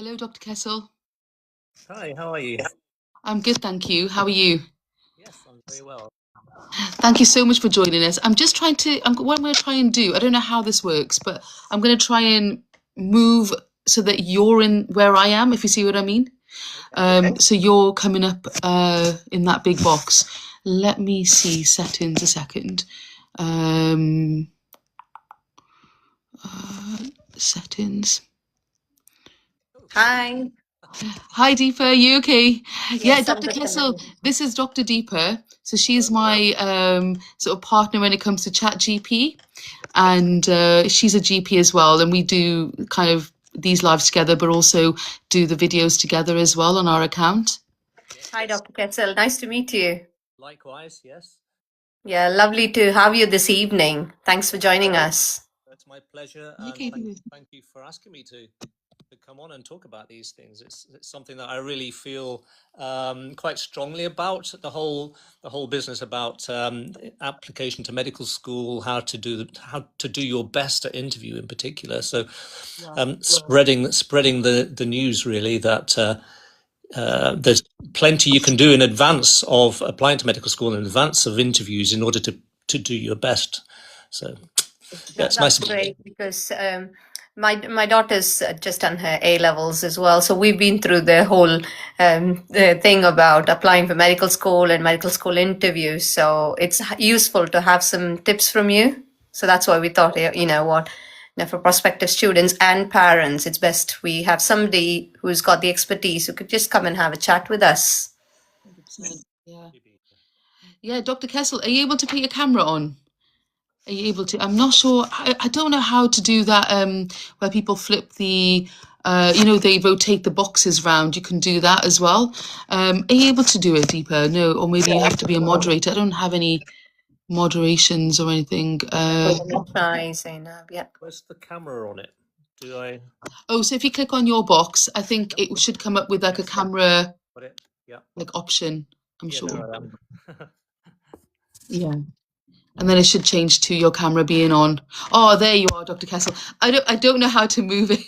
Hello, Dr. Kessel. Hi, how are you? I'm good, thank you. How are you? Yes, I'm very well. Thank you so much for joining us. I'm just trying to, what I'm going to try and do, I don't know how this works, but I'm going to try and move so that you're in where I am, if you see what I mean. Okay. So you're coming up in that big box. Let me see settings a second. Um, Settings. Hi. Hi, Deepa. You okay? Yeah, Yes, I'm Dr. good. Thank Kessel. you. This is Dr. Deepa. So she's my sort of partner when it comes to Chat GP, and she's a GP as well. And we do kind of these lives together, but also do the videos together as well on our account. Yes, Hi, yes. Dr. Ketzel. Nice to meet you. Likewise, yes. Yeah, lovely to have you this evening. Thanks for joining us. It's my pleasure, You and okay? thank you for asking me to come on and talk about these things. It's something that I really feel quite strongly about the whole business about application to medical school, how to do your best at interview in particular. So spreading the news really that. There's plenty you can do in advance of applying to medical school, in advance of interviews, in order to do your best. So, yeah, it's nice That's to be great because my daughter's just done her A levels as well. So we've been through the whole the thing about applying for medical school and medical school interviews. So it's useful to have some tips from you. So that's why we thought, for prospective students and parents, it's best we have somebody who's got the expertise who could just come and have a chat with us. 100%. Yeah. here. Yeah, Dr. Kessel, are you able to put your camera on? Are you able to? I'm not sure. I don't know how to do that. Where people flip the, they rotate the boxes round. You can do that as well. Are you able to do it, Deepa? No, or maybe you have to be a moderator. I don't have any moderations or anything. Try Zainab, yeah. Where's the camera on it? Do I? Oh, so if you click on your box, I think it should come up with like a camera Got it? Yeah. like option. I'm Yeah, sure. there I am. Yeah. And then it should change to your camera being on. Oh, there you are, Dr. Kessel. I don't know how to move it.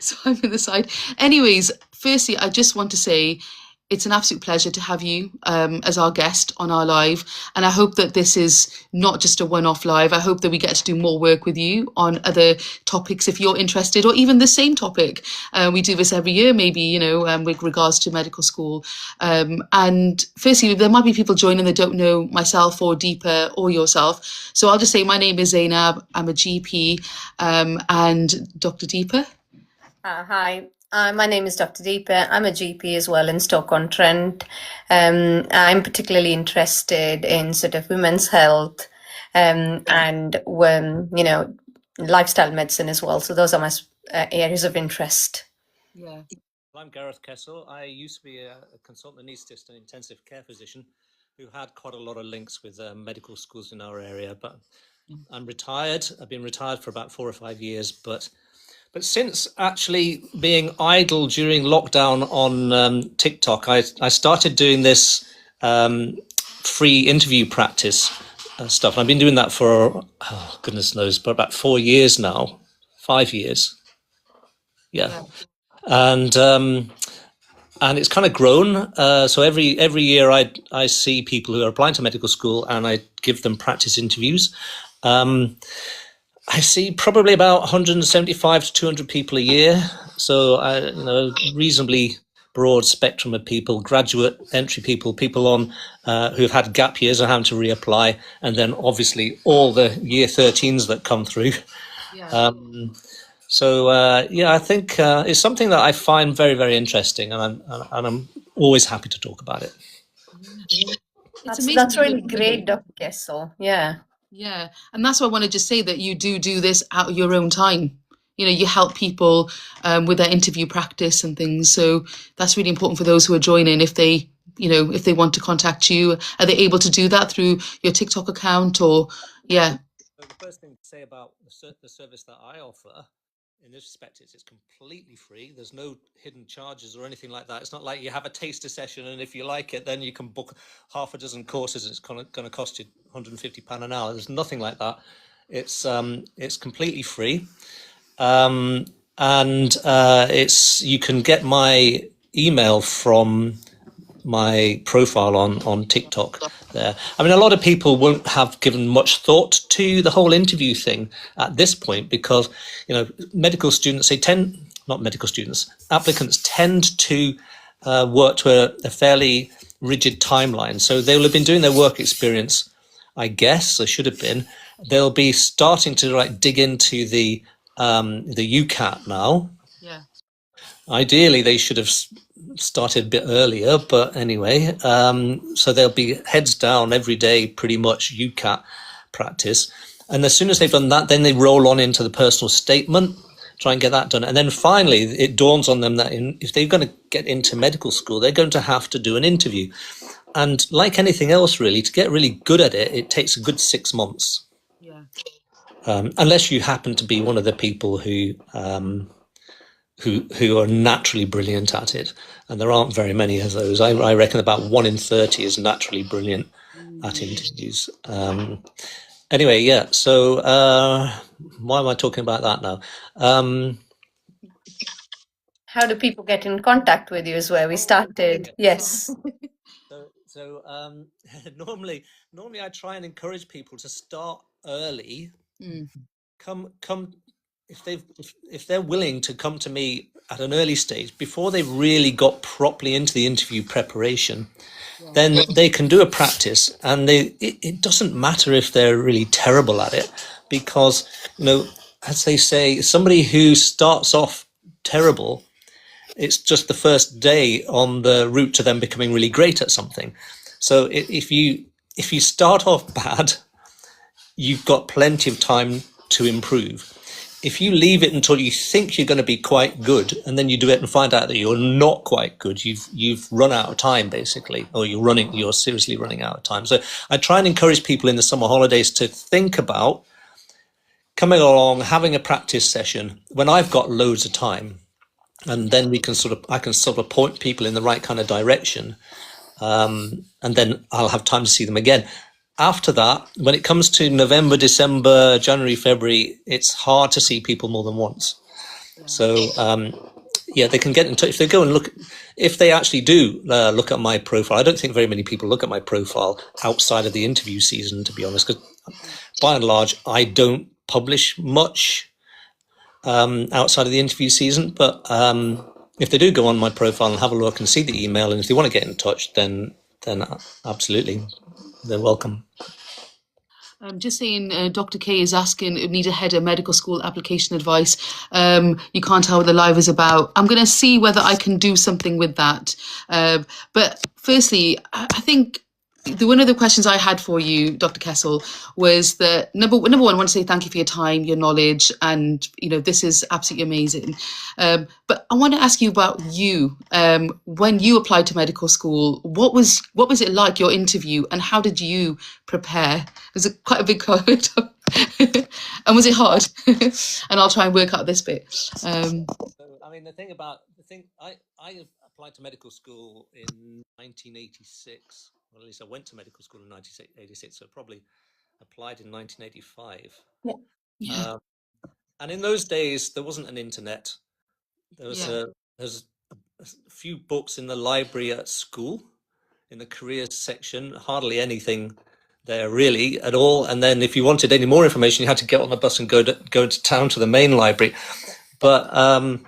So I'm in the side. Anyways, firstly, I just want to say it's an absolute pleasure to have you as our guest on our live. And I hope that this is not just a one-off live. I hope that we get to do more work with you on other topics if you're interested, or even the same topic. We do this every year, maybe, with regards to medical school. And firstly, there might be people joining that don't know myself or Deepa or yourself. So I'll just say my name is Zainab. I'm a GP, and Dr. Deepa. Hi, my name is Dr. Deepa. I'm a GP as well in Stoke-on-Trent. I'm particularly interested in sort of women's health and lifestyle medicine as well. So those are my areas of interest. Yeah. I'm Gareth Kessel. I used to be a consultant anaesthetist and intensive care physician who had quite a lot of links with medical schools in our area, but I'm retired. I've been retired for about 4 or 5 years, but since actually being idle during lockdown on TikTok, I started doing this free interview practice stuff. I've been doing that for, goodness knows, but about 4 years now, 5 years. Yeah. And it's kind of grown. So every year I see people who are applying to medical school and I give them practice interviews. I see probably about 175 to 200 people a year. So reasonably broad spectrum of people, graduate entry people on who've had gap years and having to reapply, and then obviously all the year 13s that come through. Yeah. I think it's something that I find very, very interesting, and I'm always happy to talk about it. It's That's amazing. really great, Dr. Kessel. Yeah. Yeah. And that's why I want to just say that you do this out of your own time. You help people with their interview practice and things. So that's really important for those who are joining. If they want to contact you, are they able to do that through your TikTok account or, yeah. So the first thing to say about the service that I offer in this respect is it's completely free. There's no hidden charges or anything like that. It's not like you have a taster session and if you like it, then you can book half a dozen courses. It's going to cost you £150 an hour. There's nothing like that. It's completely free. and you can get my email from my profile on TikTok there. I mean, a lot of people won't have given much thought to the whole interview thing at this point because, medical students, applicants tend to work to a fairly rigid timeline. So they'll have been doing their work experience, I guess, or should have been. They'll be starting to dig into the UCAT now. Yeah. Ideally, they should have started a bit earlier, but anyway, so they'll be heads down every day, pretty much UCAT practice. And as soon as they've done that, then they roll on into the personal statement, try and get that done. And then finally, it dawns on them that if they're going to get into medical school, they're going to have to do an interview. And like anything else, really, to get really good at it, it takes a good 6 months. Yeah. Unless you happen to be one of the people who are naturally brilliant at it, and there aren't very many of those. I reckon about 1 in 30 is naturally brilliant at interviews. Anyway, yeah. So why am I talking about that now? How do people get in contact with you is where we started. Yes. So normally I try and encourage people to start early. Come if they're willing to come to me at an early stage before they've really got properly into the interview preparation, then they can do a practice, and it doesn't matter if they're really terrible at it, because as they say, somebody who starts off terrible, it's just the first day on the route to them becoming really great at something. So if you start off bad, you've got plenty of time to improve. If you leave it until you think you're going to be quite good, and then you do it and find out that you're not quite good, you've run out of time, basically, or you're seriously running out of time. So I try and encourage people in the summer holidays to think about coming along, having a practice session when I've got loads of time, and then I can sort of point people in the right kind of direction, and then I'll have time to see them again. After that, when it comes to November, December, January, February, it's hard to see people more than once. So, they can get in touch. If they go and if they actually do look at my profile, I don't think very many people look at my profile outside of the interview season, to be honest, because by and large, I don't publish much outside of the interview season. But if they do go on my profile and have a look and see the email, and if they want to get in touch, then absolutely, they're welcome. Just saying, Dr. K is asking, Nita Hedder, medical school application advice. You can't tell what the live is about. I'm going to see whether I can do something with that. But firstly, I think one of the questions I had for you, Dr. Kessel, was that number one, I want to say thank you for your time, your knowledge, and this is absolutely amazing. But I want to ask you about you. When you applied to medical school, what was it like, your interview, and how did you prepare? Was it quite a big code? And was it hard? And I'll try and work out this bit. So, I mean, I applied to medical school in 1986. Well, at least I went to medical school in 1986, so probably applied in 1985. Yeah. And in those days, there wasn't an internet. There was there's a few books in the library at school, in the careers section, hardly anything there really at all. And then if you wanted any more information, you had to get on the bus and go to town to the main library. But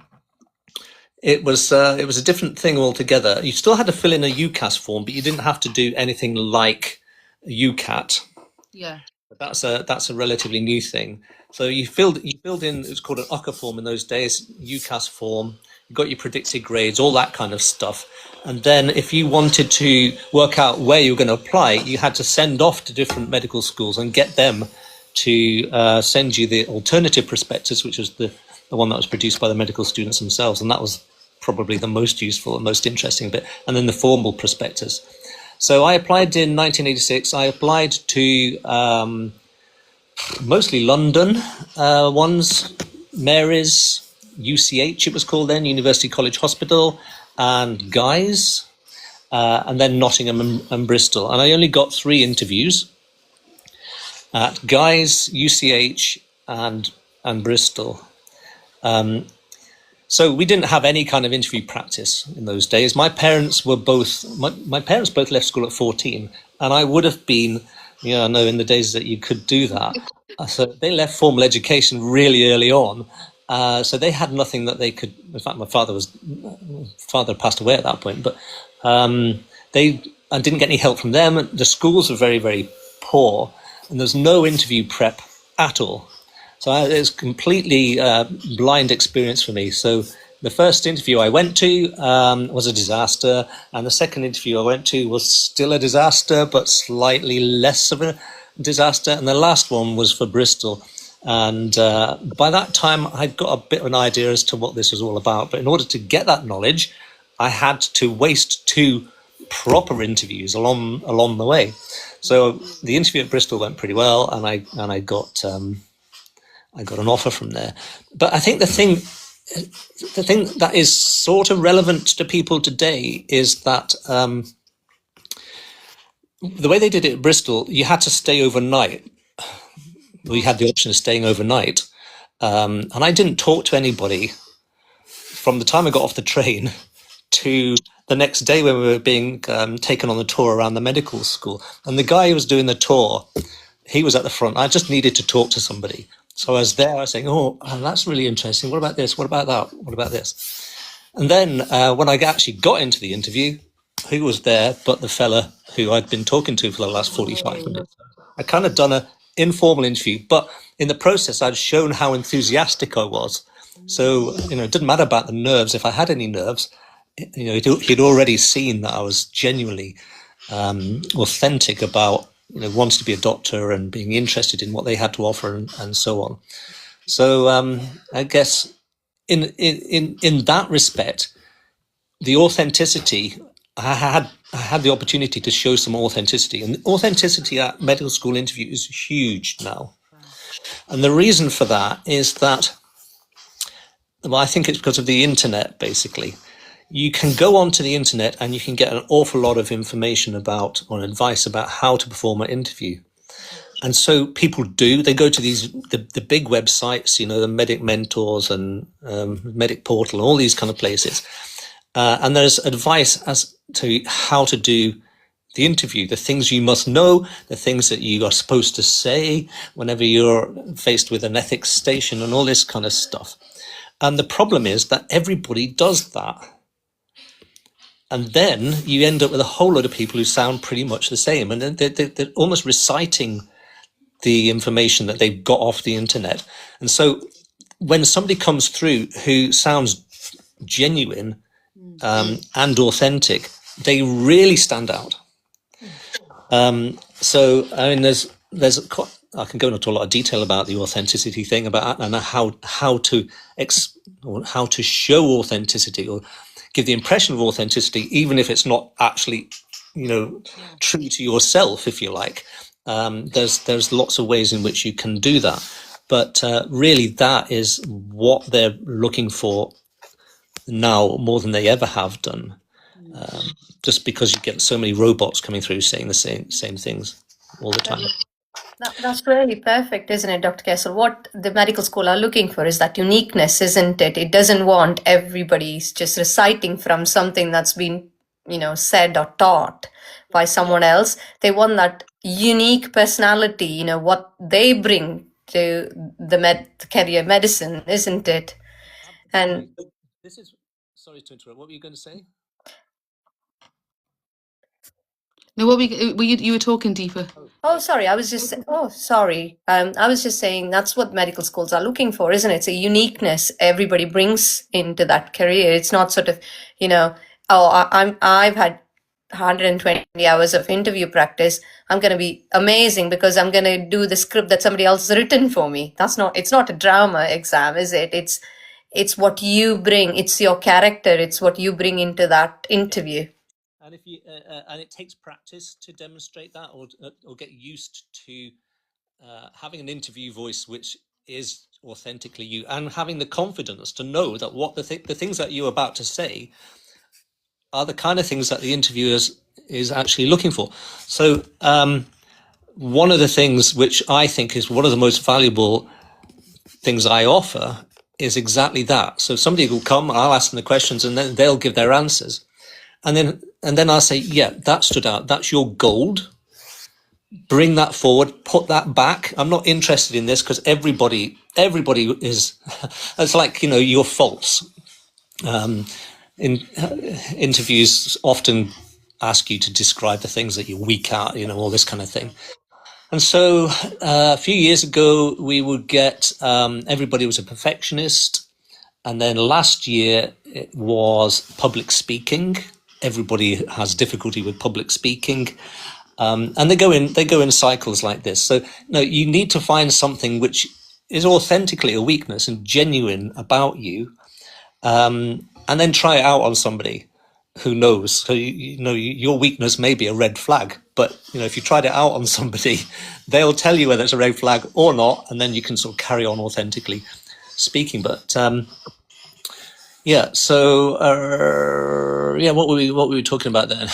it was a different thing altogether. You still had to fill in a UCAS form, but you didn't have to do anything like a UCAT. Yeah. That's a relatively new thing. So you filled in, it was called an UCA form in those days, UCAS form. You got your predicted grades, all that kind of stuff. And then if you wanted to work out where you were going to apply, you had to send off to different medical schools and get them to send you the alternative prospectus, which was the one that was produced by the medical students themselves. And that was probably the most useful and most interesting bit. And then the formal prospectus. So I applied in 1986. I applied to mostly London ones, Mary's, UCH it was called then, University College Hospital, and Guy's, and then Nottingham and Bristol. And I only got 3 interviews at Guy's, UCH, and Bristol. So we didn't have any kind of interview practice in those days. My parents both left school at 14, and I would have been, I know in the days that you could do that. So they left formal education really early on. So they had nothing that they could. In fact, my father passed away at that point, but I didn't get any help from them. The schools were very, very poor, and there's no interview prep at all. So it was completely blind experience for me. So the first interview I went to was a disaster, and the second interview I went to was still a disaster, but slightly less of a disaster. And the last one was for Bristol. And by that time, I'd got a bit of an idea as to what this was all about. But in order to get that knowledge, I had to waste 2 proper interviews along the way. So the interview at Bristol went pretty well, and I got an offer from there. But I think the thing that is sort of relevant to people today is that the way they did it at Bristol, you had to stay overnight. We had the option of staying overnight, and I didn't talk to anybody from the time I got off the train to the next day when we were being taken on the tour around the medical school. And the guy who was doing the tour, he was at the front. I just needed to talk to somebody. So I was there, I was saying, oh, that's really interesting. What about this? What about that? What about this? And then when I actually got into the interview, who was there but the fella who I'd been talking to for the last 45 minutes? I kind of done an informal interview, but in the process, I'd shown how enthusiastic I was. So, it didn't matter about the nerves. If I had any nerves, he'd already seen that I was genuinely authentic about wanting to be a doctor and being interested in what they had to offer and so on. So I guess in that respect, the authenticity, I had the opportunity to show some authenticity, and authenticity at medical school interviews is huge now. And the reason for that is that, well, I think it's because of the internet, basically. You can go onto the internet and you can get an awful lot of information about or advice about how to perform an interview. And so people they go to the big websites, the Medic Mentors and Medic Portal, all these kind of places. And there's advice as to how to do the interview, the things you must know, the things that you are supposed to say whenever you're faced with an ethics station and all this kind of stuff. And the problem is that everybody does that. And then you end up with a whole lot of people who sound pretty much the same. And then they're almost reciting the information that they've got off the internet. And so when somebody comes through who sounds genuine and authentic, they really stand out. So, I mean, I can go into a lot of detail about the authenticity thing, and how to show authenticity or give the impression of authenticity, even if it's not actually, true to yourself, if you like. There's lots of ways in which you can do that, but really that is what they're looking for now more than they ever have done. Just because you get so many robots coming through saying the same things all the time. That's really perfect, isn't it, Dr. Kessel? What the medical school are looking for is that uniqueness, isn't it? It doesn't want everybody's just reciting from something that's been, said or taught by someone else. They want that unique personality, what they bring to the career medicine, isn't it? And sorry to interrupt. What were you going to say? No, what you were talking deeper. Oh, sorry. I was just. Oh, sorry. I was just saying that's what medical schools are looking for, isn't it? It's a uniqueness everybody brings into that career. It's not sort of, I've had 120 hours of interview practice. I'm going to be amazing because I'm going to do the script that somebody else has written for me. It's not a drama exam, is it? It's what you bring. It's your character. It's what you bring into that interview. And if you and it takes practice to demonstrate that, or get used to having an interview voice which is authentically you, and having the confidence to know that what the things that you're about to say are the kind of things that the interviewer is actually looking for. So one of the things which I think is one of the most valuable things I offer is exactly that. So somebody will come, I'll ask them the questions, and then they'll give their answers. And then I'll say, yeah, that stood out. That's your gold. Bring that forward, put that back. I'm not interested in this, because everybody is, it's like, you're false. In interviews often ask you to describe the things that you're weak at, all this kind of thing. And so a few years ago, we would get, everybody was a perfectionist. And then last year it was public speaking. Everybody has difficulty with public speaking. And they go in cycles like this. So no, you need to find something which is authentically a weakness and genuine about you, and then try it out on somebody who knows. So your weakness may be a red flag, but if you tried it out on somebody, they'll tell you whether it's a red flag or not, and then you can sort of carry on authentically speaking. But yeah. So what were we talking about then?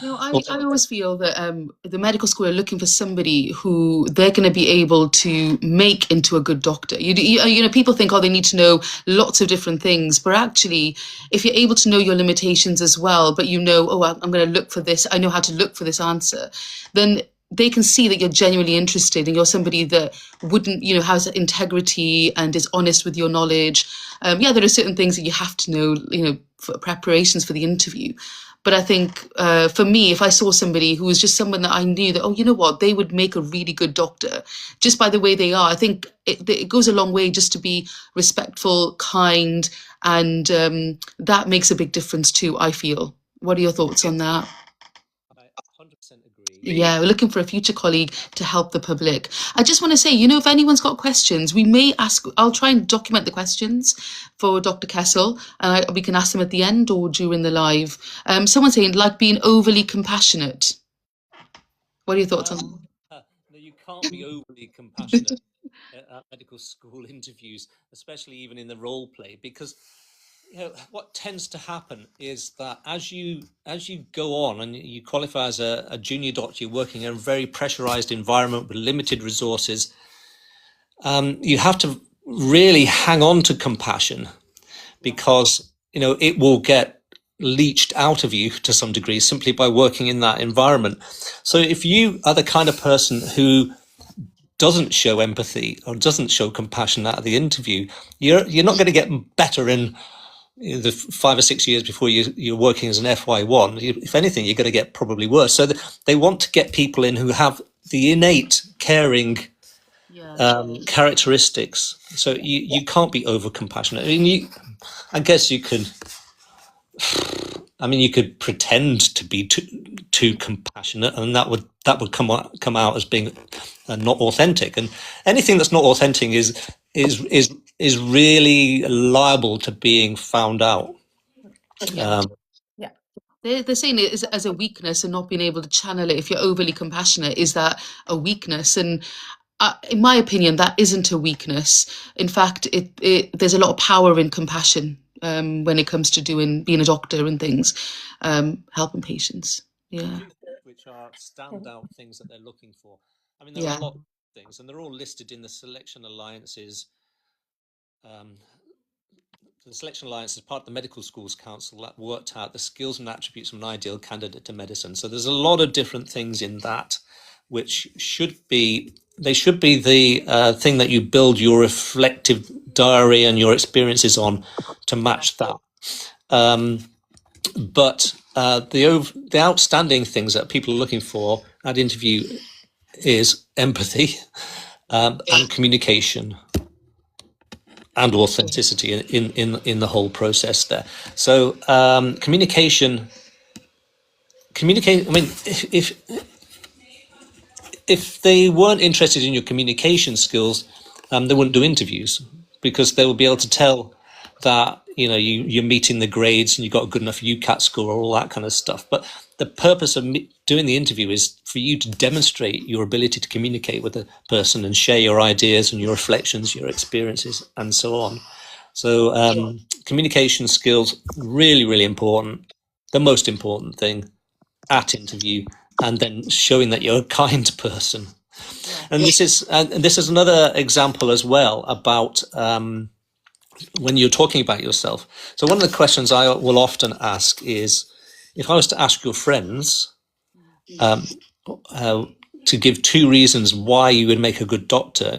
No, I always feel that the medical school are looking for somebody who they're going to be able to make into a good doctor. People think, they need to know lots of different things, but actually, if you're able to know your limitations as well, but I'm going to look for this, I know how to look for this answer, then they can see that you're genuinely interested and you're somebody that wouldn't, has integrity and is honest with your knowledge. There are certain things that you have to know, for preparations for the interview. But I think for me, if I saw somebody who was just someone that I knew that, they would make a really good doctor just by the way they are, I think it goes a long way just to be respectful, kind, and that makes a big difference too, I feel. What are your thoughts on that? I 100% agree. Yeah, we're looking for a future colleague to help the public. I just want to say, if anyone's got questions, we may ask, I'll try and document the questions for Dr. Kessel, and we can ask them at the end or during the live. Someone's saying, like being overly compassionate. What are your thoughts on that? No, you can't be overly compassionate at medical school interviews, especially even in the role play, because what tends to happen is that as you go on and you qualify as a junior doctor, you're working in a very pressurized environment with limited resources. You have to really hang on to compassion, because it will get leached out of you to some degree simply by working in that environment. So if you are the kind of person who doesn't show empathy or doesn't show compassion at the interview, you're not going to get better in the 5 or 6 years before you're working as an FY1. If anything, you're going to get probably worse. So they want to get people in who have the innate caring characteristics. So you can't be over compassionate. I guess you could. You could pretend to be too compassionate, and that would come out as being not authentic. And anything that's not authentic is really liable to being found out. They're saying it as a weakness and not being able to channel it. If you're overly compassionate, is that a weakness? And in my opinion, that isn't a weakness. In fact, there's a lot of power in compassion when it comes to being a doctor and things, helping patients. Yeah. Which are standout things that they're looking for. There are a lot of things, and they're all listed in the Selection Alliance's. The Selection Alliance is part of the Medical Schools Council that worked out the skills and attributes of an ideal candidate to medicine. So there's a lot of different things in that, which should be the thing that you build your reflective diary and your experiences on to match that. But the outstanding things that people are looking for at interview is empathy and communication and authenticity in the whole process there. So communication. If they weren't interested in your communication skills, they wouldn't do interviews, because they would be able to tell that you're meeting the grades and you've got a good enough UCAT score, all that kind of stuff. But the purpose of doing the interview is for you to demonstrate your ability to communicate with the person and share your ideas and your reflections, your experiences, and so on. So communication skills, really, really important. The most important thing at interview, and then showing that you're a kind person. And this is another example as well about when you're talking about yourself. So one of the questions I will often ask is, if I was to ask your friends um, to give 2 reasons why you would make a good doctor,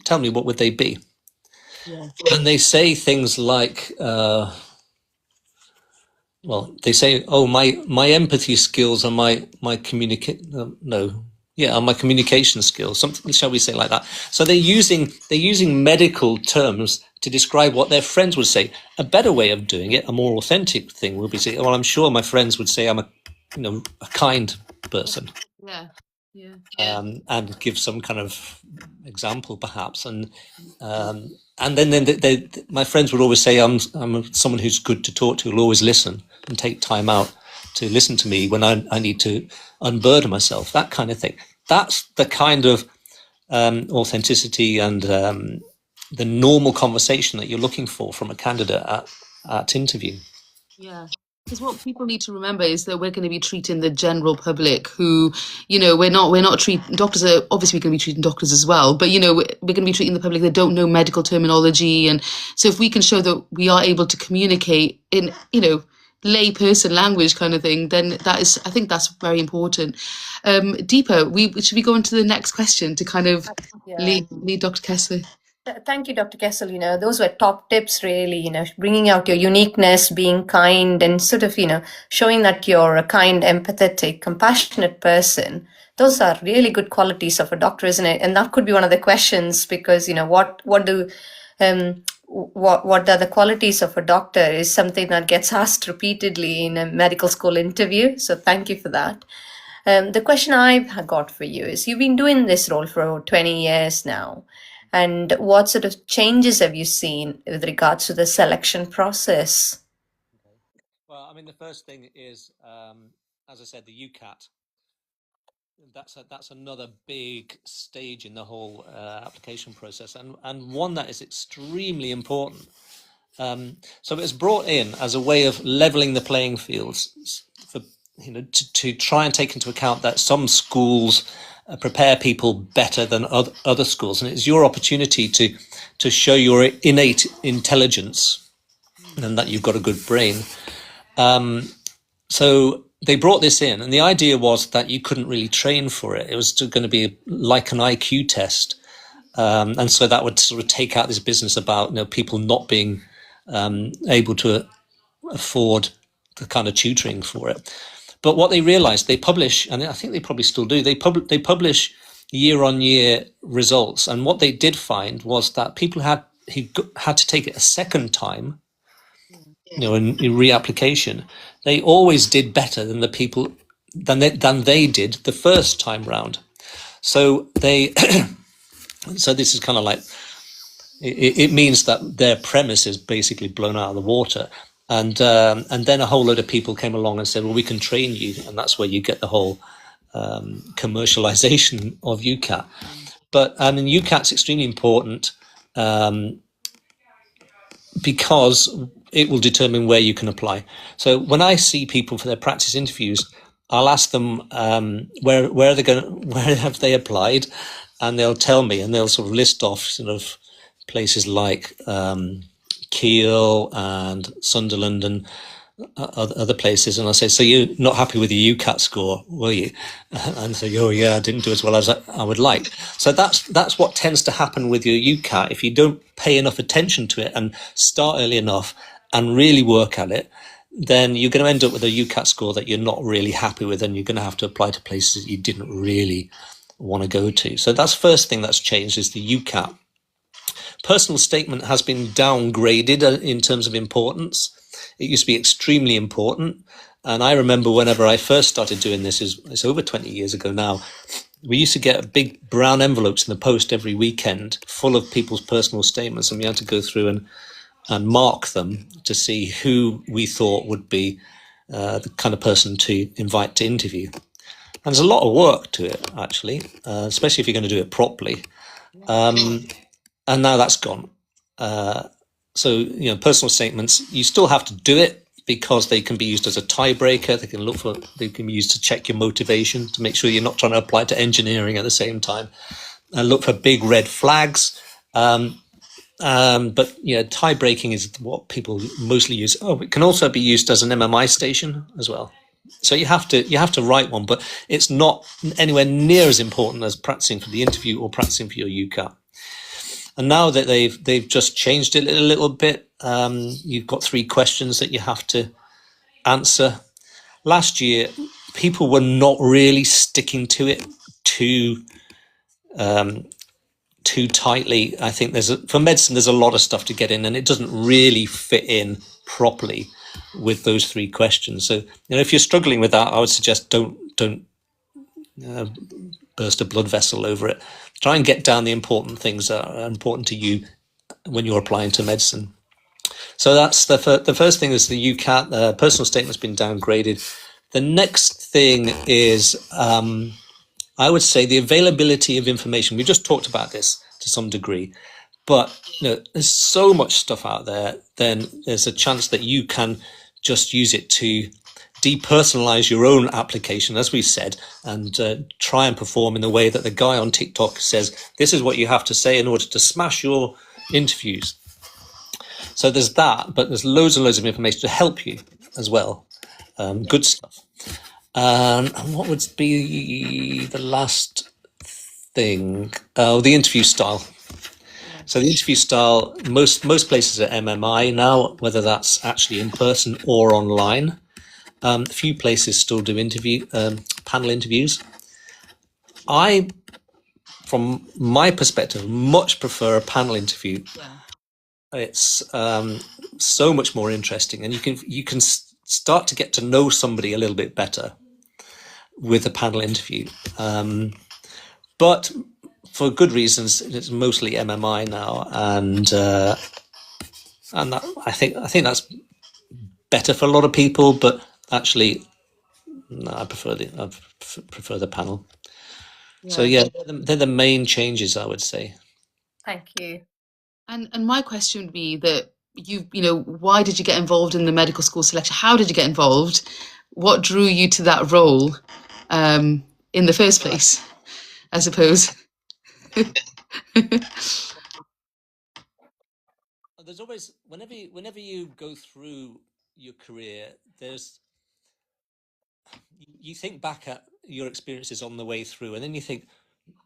tell me, what would they be? Yeah. And they say things like, they say, "Oh, my empathy skills and my my communication skills." Something, shall we say, like that. So they're using medical terms to describe what their friends would say. A better way of doing it, a more authentic thing, would be to say, "Well, I'm sure my friends would say I'm a kind person." Yeah. Yeah. And give some kind of example, perhaps, and then my friends would always say, I'm someone who's good to talk to, will always listen and take time out to listen to me when I need to unburden myself, that kind of thing. That's the kind of authenticity and the normal conversation that you're looking for from a candidate at interview. Yeah. Because what people need to remember is that we're going to be treating the general public who, we're not treating doctors. Are obviously going to be treating doctors as well, but we're going to be treating the public that don't know medical terminology. And so if we can show that we are able to communicate in, lay person language kind of thing, then I think that's very important. Deepa, should we go on to the next question to kind of lead Dr. Kessler? Thank you, Dr. Kessel. Those were top tips, really, bringing out your uniqueness, being kind, and sort of, showing that you're a kind, empathetic, compassionate person. Those are really good qualities of a doctor, isn't it? And that could be one of the questions, because, what are the qualities of a doctor is something that gets asked repeatedly in a medical school interview. So thank you for that. The question I've got for you is, you've been doing this role for over 20 years now. And what sort of changes have you seen with regards to the selection process? Well, I mean, the first thing is, as I said, the UCAT. That's another big stage in the whole application process, and one that is extremely important. So it was brought in as a way of leveling the playing fields for to try and take into account that some schools prepare people better than other schools, and it's your opportunity to show your innate intelligence and that you've got a good brain. So they brought this in, and the idea was that you couldn't really train for it. It was going to be like an IQ test, and so that would sort of take out this business about people not being able to afford the kind of tutoring for it. But what they realized, they publish, and I think they probably still do, they publish year-on-year results. And what they did find was that people had to take it a second time, in reapplication. They always did better than the people than they did the first time round. So so this is kind of like, it means that their premise is basically blown out of the water. And then a whole load of people came along and said, well, we can train you. And that's where you get the whole commercialization of UCAT. But I mean, UCAT's extremely important because it will determine where you can apply. So when I see people for their practice interviews, I'll ask them where have they applied, and they'll tell me, and they'll sort of list off sort of places like Keele and Sunderland and other places, and I'll say, so you're not happy with the UCAT score, were you? And say, oh yeah, I didn't do as well as I would like. So that's what tends to happen with your UCAT. If you don't pay enough attention to it and start early enough and really work at it, then you're going to end up with a UCAT score that you're not really happy with, and you're going to have to apply to places that you didn't really want to go to. So that's the first thing that's changed, is the UCAT. Personal statement has been downgraded in terms of importance. It used to be extremely important. And I remember whenever I first started doing this, it's over 20 years ago now, we used to get big brown envelopes in the post every weekend full of people's personal statements, and we had to go through and mark them to see who we thought would be the kind of person to invite to interview. And there's a lot of work to it, actually, especially if you're going to do it properly. And now that's gone. So, personal statements, you still have to do it because they can be used as a tiebreaker. They can be used to check your motivation, to make sure you're not trying to apply to engineering at the same time. And look for big red flags. But yeah, tie breaking is what people mostly use. Oh, it can also be used as an MMI station as well. So you have to write one, but it's not anywhere near as important as practicing for the interview or practicing for your UCAT. And now that they've just changed it a little bit, you've got 3 questions that you have to answer. Last year, people were not really sticking to it too tightly. I think for medicine, there's a lot of stuff to get in, and it doesn't really fit in properly with those 3 questions. So, if you're struggling with that, I would suggest don't burst a blood vessel over it. Try and get down the important things that are important to you when you're applying to medicine. So that's the first thing is the UCAT. The personal statement's been downgraded. The next thing is, I would say, the availability of information. We just talked about this to some degree, but there's so much stuff out there. Then there's a chance that you can just use it to depersonalize your own application, as we said, and try and perform in the way that the guy on TikTok says, this is what you have to say in order to smash your interviews. So there's that, but there's loads and loads of information to help you as well. Good stuff. And what would be the last thing? Oh, the interview style. So the interview style, most places are MMI now, whether that's actually in person or online. A few places still do panel interviews. I, from my perspective, much prefer a panel interview. Yeah. It's so much more interesting, and you can start to get to know somebody a little bit better with a panel interview. But for good reasons, it's mostly MMI now, and that, I think that's better for a lot of people. But actually, no, I prefer the panel. Yeah. So yeah, they're the main changes, I would say. Thank you. And my question would be that why did you get involved in the medical school selection? How did you get involved? What drew you to that role in the first place, I suppose? There's always, whenever you go through your career, you think back at your experiences on the way through, and then you think,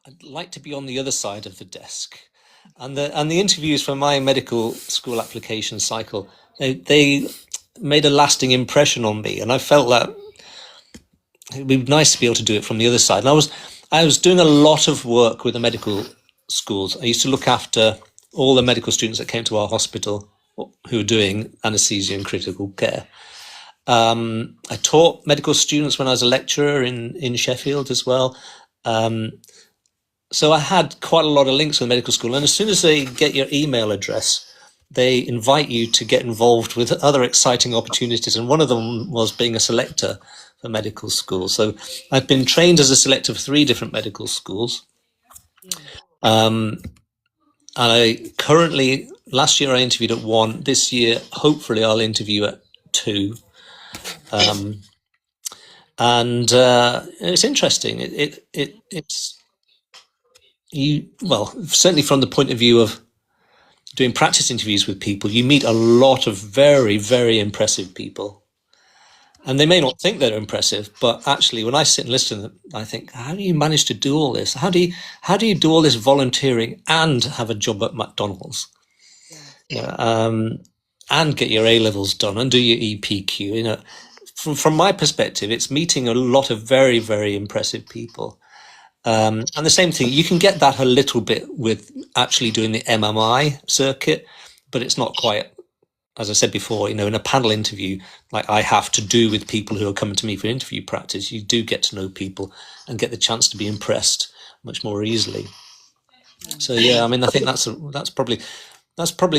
I'd like to be on the other side of the desk. And the interviews for my medical school application cycle, they made a lasting impression on me, and I felt that it'd be nice to be able to do it from the other side. And I was doing a lot of work with the medical schools. I used to look after all the medical students that came to our hospital who were doing anaesthesia and critical care. I taught medical students when I was a lecturer in Sheffield as well. So I had quite a lot of links with medical school, and as soon as they get your email address, they invite you to get involved with other exciting opportunities, and one of them was being a selector for medical school. So I've been trained as a selector for 3 different medical schools. And I currently, last year I interviewed at 1. This year, hopefully I'll interview at 2. And it's interesting. It's certainly from the point of view of doing practice interviews with people, you meet a lot of very, very impressive people. And they may not think they're impressive, but actually when I sit and listen to them, I think, how do you manage to do all this? How do you do all this volunteering and have a job at McDonald's? And get your A-levels done and do your EPQ? From my perspective, it's meeting a lot of very, very impressive people. And the same thing, you can get that a little bit with actually doing the MMI circuit, but it's not quite, as I said before, in a panel interview, like I have to do with people who are coming to me for interview practice, you do get to know people and get the chance to be impressed much more easily. So yeah, I think that's probably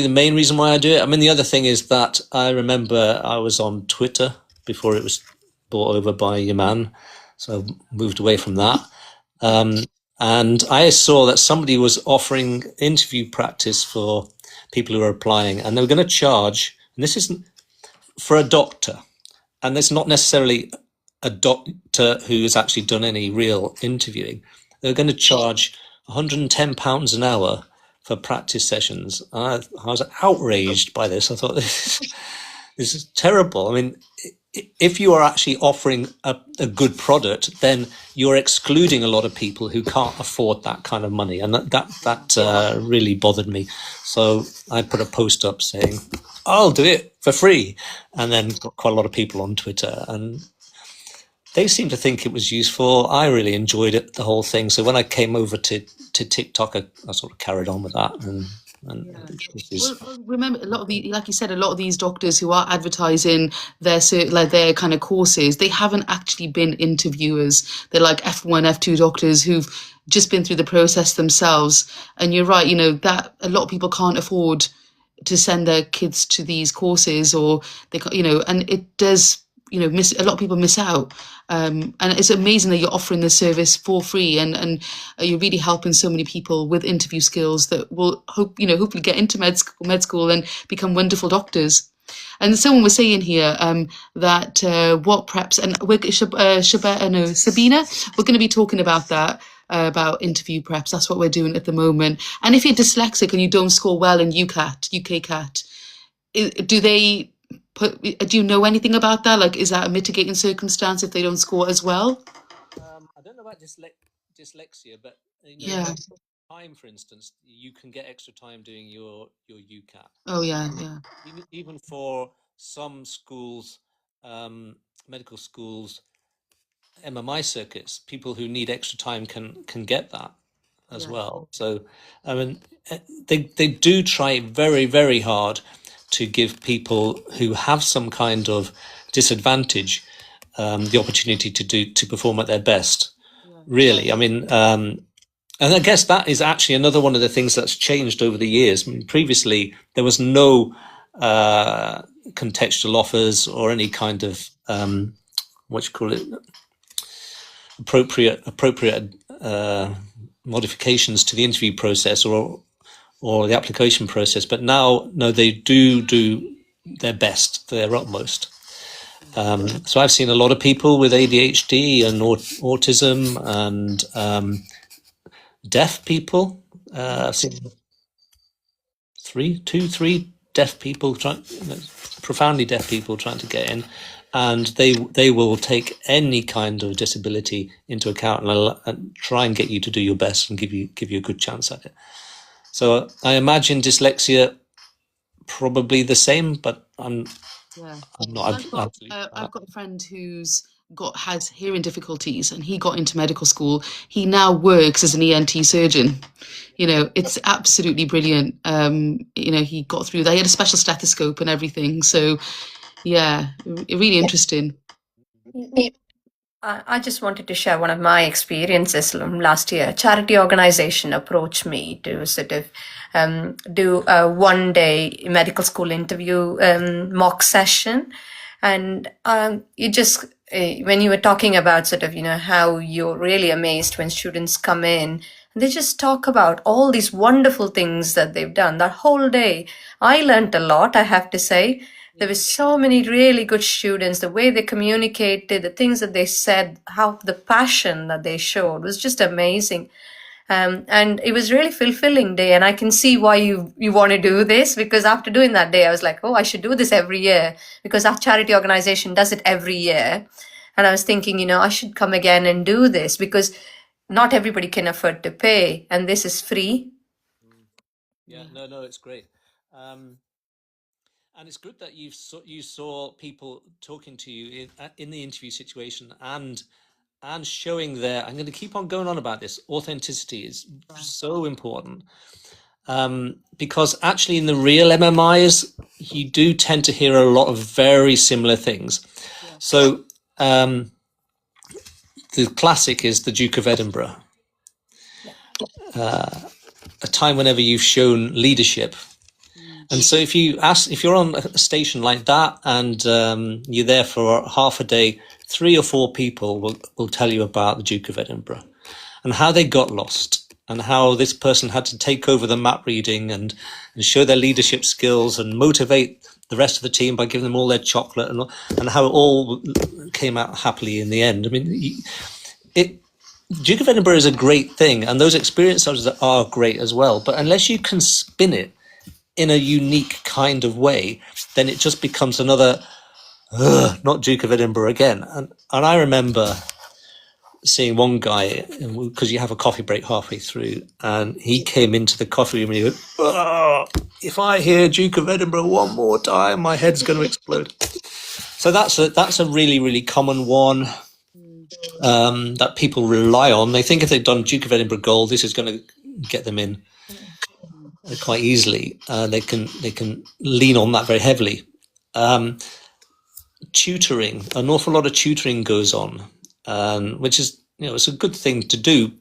the main reason why I do it. The other thing is that I remember I was on Twitter before it was bought over by Yaman, so I moved away from that. And I saw that somebody was offering interview practice for people who are applying, and they were going to charge, and this isn't for a doctor, and it's not necessarily a doctor who has actually done any real interviewing. They're going to charge £110 an hour for practice sessions. I was outraged by this. I thought this is terrible. I mean, if you are actually offering a good product, then you're excluding a lot of people who can't afford that kind of money, and that really bothered me. So I put a post up saying, "I'll do it for free," and then got quite a lot of people on Twitter, and they seemed to think it was useful. I really enjoyed it, the whole thing. So when I came over to TikTok, I sort of carried on with that, and Well, remember, a lot of like you said, a lot of these doctors who are advertising their kind of courses, they haven't actually been interviewers. They're like F1, F2 doctors who've just been through the process themselves. And you're right, that a lot of people can't afford to send their kids to these courses, or they, and it does, a lot of people miss out. And it's amazing that you're offering this service for free, and you're really helping so many people with interview skills that will hopefully get into med school and become wonderful doctors. And someone was saying here that what preps, and Sabina, we're going to be talking about that, about interview preps. That's what we're doing at the moment. And if you're dyslexic and you don't score well in UKCAT, do you know anything about that? Like, is that a mitigating circumstance if they don't score as well? I don't know about dyslexia, but Yeah. time, for instance, you can get extra time doing your UCAT. Oh yeah. Even for some schools, medical schools, MMI circuits, people who need extra time can get that as well. So I mean, they do try very, very hard to give people who have some kind of disadvantage the opportunity to perform at their best. Really, I mean, and I guess that is actually another one of the things that's changed over the years. I mean, previously, there was no contextual offers or any kind of appropriate modifications to the interview process or the application process. But now, no, they do their best, their utmost. So I've seen a lot of people with ADHD and autism and deaf people. I've seen three deaf people profoundly deaf people trying to get in, and they will take any kind of disability into account and try and get you to do your best and give you a good chance at it. So I imagine dyslexia probably the same, but I'm not. I've got a friend who's has hearing difficulties, and he got into medical school. He now works as an ENT surgeon. It's absolutely brilliant. He got through that. He had a special stethoscope and everything. So yeah, really interesting. I just wanted to share one of my experiences last year. A charity organization approached me to sort of do a one-day medical school interview mock session. And you just, when you were talking about sort of, how you're really amazed when students come in, and they just talk about all these wonderful things that they've done that whole day. I learned a lot, I have to say. There were so many really good students, the way they communicated, the things that they said, how the passion that they showed was just amazing. And it was really fulfilling day. And I can see why you want to do this, because after doing that day, I was like, oh, I should do this every year, because our charity organization does it every year. And I was thinking, I should come again and do this, because not everybody can afford to pay. And this is free. Yeah, no, it's great. And it's good that you saw people talking to you in the interview situation and showing I'm going to keep on going on about this. Authenticity is so important, because actually in the real MMIs, you do tend to hear a lot of very similar things. Yeah. So the classic is the Duke of Edinburgh. A time whenever you've shown leadership. And so if you're on a station like that and you're there for half a day, 3 or 4 people will tell you about the Duke of Edinburgh and how they got lost and how this person had to take over the map reading and show their leadership skills and motivate the rest of the team by giving them all their chocolate and how it all came out happily in the end. I mean, Duke of Edinburgh is a great thing, and those experiences are great as well. But unless you can spin it in a unique kind of way, then it just becomes another not Duke of Edinburgh again. And I remember seeing one guy, because you have a coffee break halfway through, and he came into the coffee room and he went, "Oh, if I hear Duke of Edinburgh one more time, my head's going to explode." So that's a really, really common one that people rely on. They think if they've done Duke of Edinburgh Gold, this is going to get them in quite easily. They can lean on that very heavily. Tutoring, an awful lot of tutoring goes on, which is, it's a good thing to do.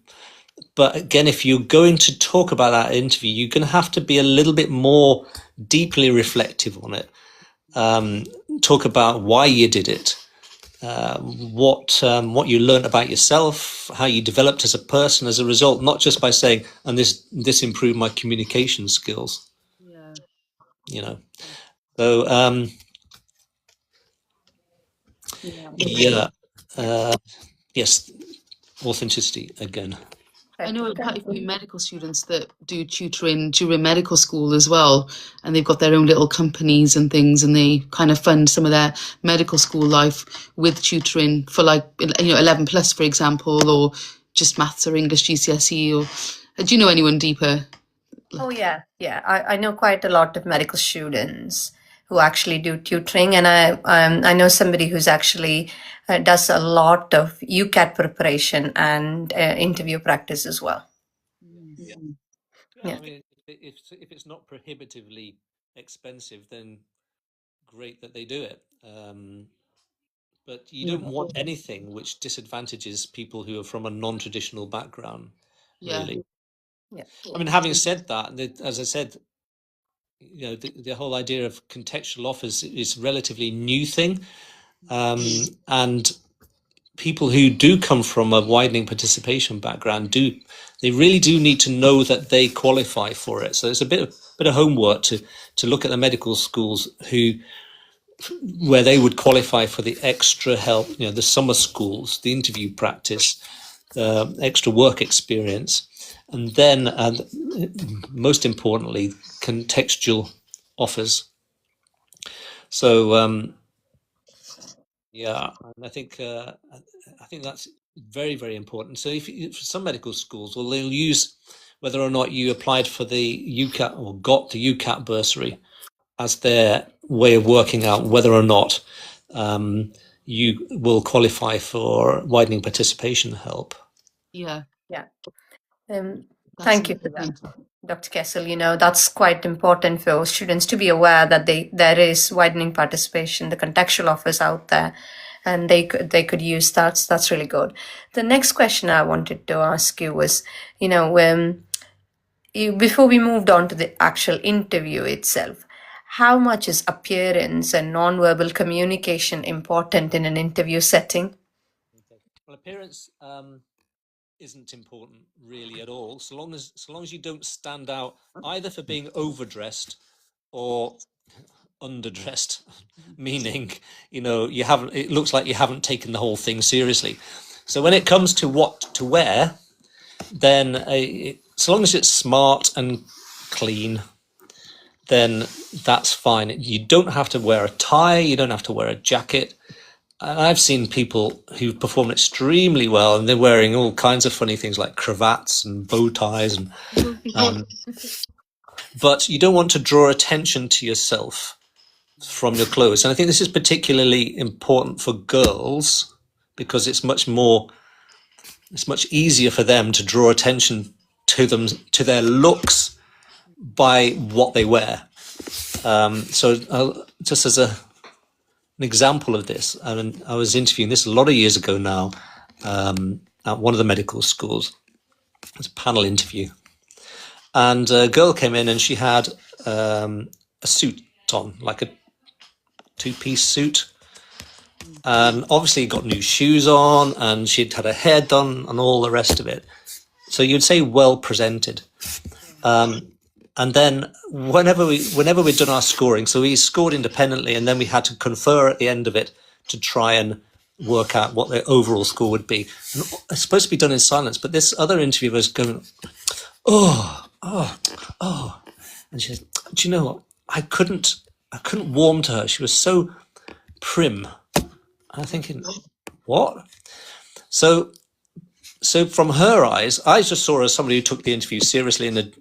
But again, if you're going to talk about that interview, you're going to have to be a little bit more deeply reflective on it. Talk about why you did it, what you learned about yourself, how you developed as a person as a result, not just by saying, and this improved my communication skills. Yeah. So Yeah. yes, authenticity again. I know quite a few medical students that do tutoring during medical school as well, and they've got their own little companies and things, and they kind of fund some of their medical school life with tutoring for 11 plus, for example, or just maths or English GCSE. Or do you know anyone deeper? Oh yeah. I know quite a lot of medical students who actually do tutoring, and I know somebody who's actually does a lot of UCAT preparation and interview practice as well. Yeah. Yeah. I mean, if it's not prohibitively expensive, then great that they do it. But you don't want anything which disadvantages people who are from a non-traditional background, really. Yeah. I mean, having said that, as I said, the whole idea of contextual offers is a relatively new thing. And people who do come from a widening participation background they really do need to know that they qualify for it. So it's a bit of homework to look at the medical schools where they would qualify for the extra help, the summer schools, the interview practice, extra work experience, and then most importantly, contextual offers. So and I think that's very, very important. So for some medical schools, well, they'll use whether or not you applied for the UCAT or got the UCAT bursary as their way of working out whether or not you will qualify for widening participation help. Yeah. Thank you for that, Dr. Kessel. That's quite important for students to be aware that there is widening participation, the contextual offers out there, and they could use that. That's really good. The next question I wanted to ask you was, before we moved on to the actual interview itself, how much is appearance and nonverbal communication important in an interview setting? Well, appearance isn't important really at all, so long as you don't stand out either for being overdressed or underdressed, meaning it looks like you haven't taken the whole thing seriously. So when it comes to what to wear, then so long as it's smart and clean, then that's fine. You don't have to wear a tie, you don't have to wear a jacket. I've seen people who perform extremely well, and they're wearing all kinds of funny things like cravats and bow ties, but you don't want to draw attention to yourself from your clothes. And I think this is particularly important for girls because it's much easier for them to draw attention to their looks by what they wear. So just as an example of this, I was interviewing this a lot of years ago now at one of the medical schools. It was a panel interview, and a girl came in and she had a suit on, like a two-piece suit, and obviously got new shoes on, and she'd had her hair done and all the rest of it. So you'd say well presented. And then whenever we'd done our scoring, so we scored independently, and then we had to confer at the end of it to try and work out what their overall score would be. And it's supposed to be done in silence, but this other interviewer was going, oh, oh, oh. And she said, do you know what? I couldn't warm to her. She was so prim. I'm thinking, what? So from her eyes, I just saw her as somebody who took the interview seriously and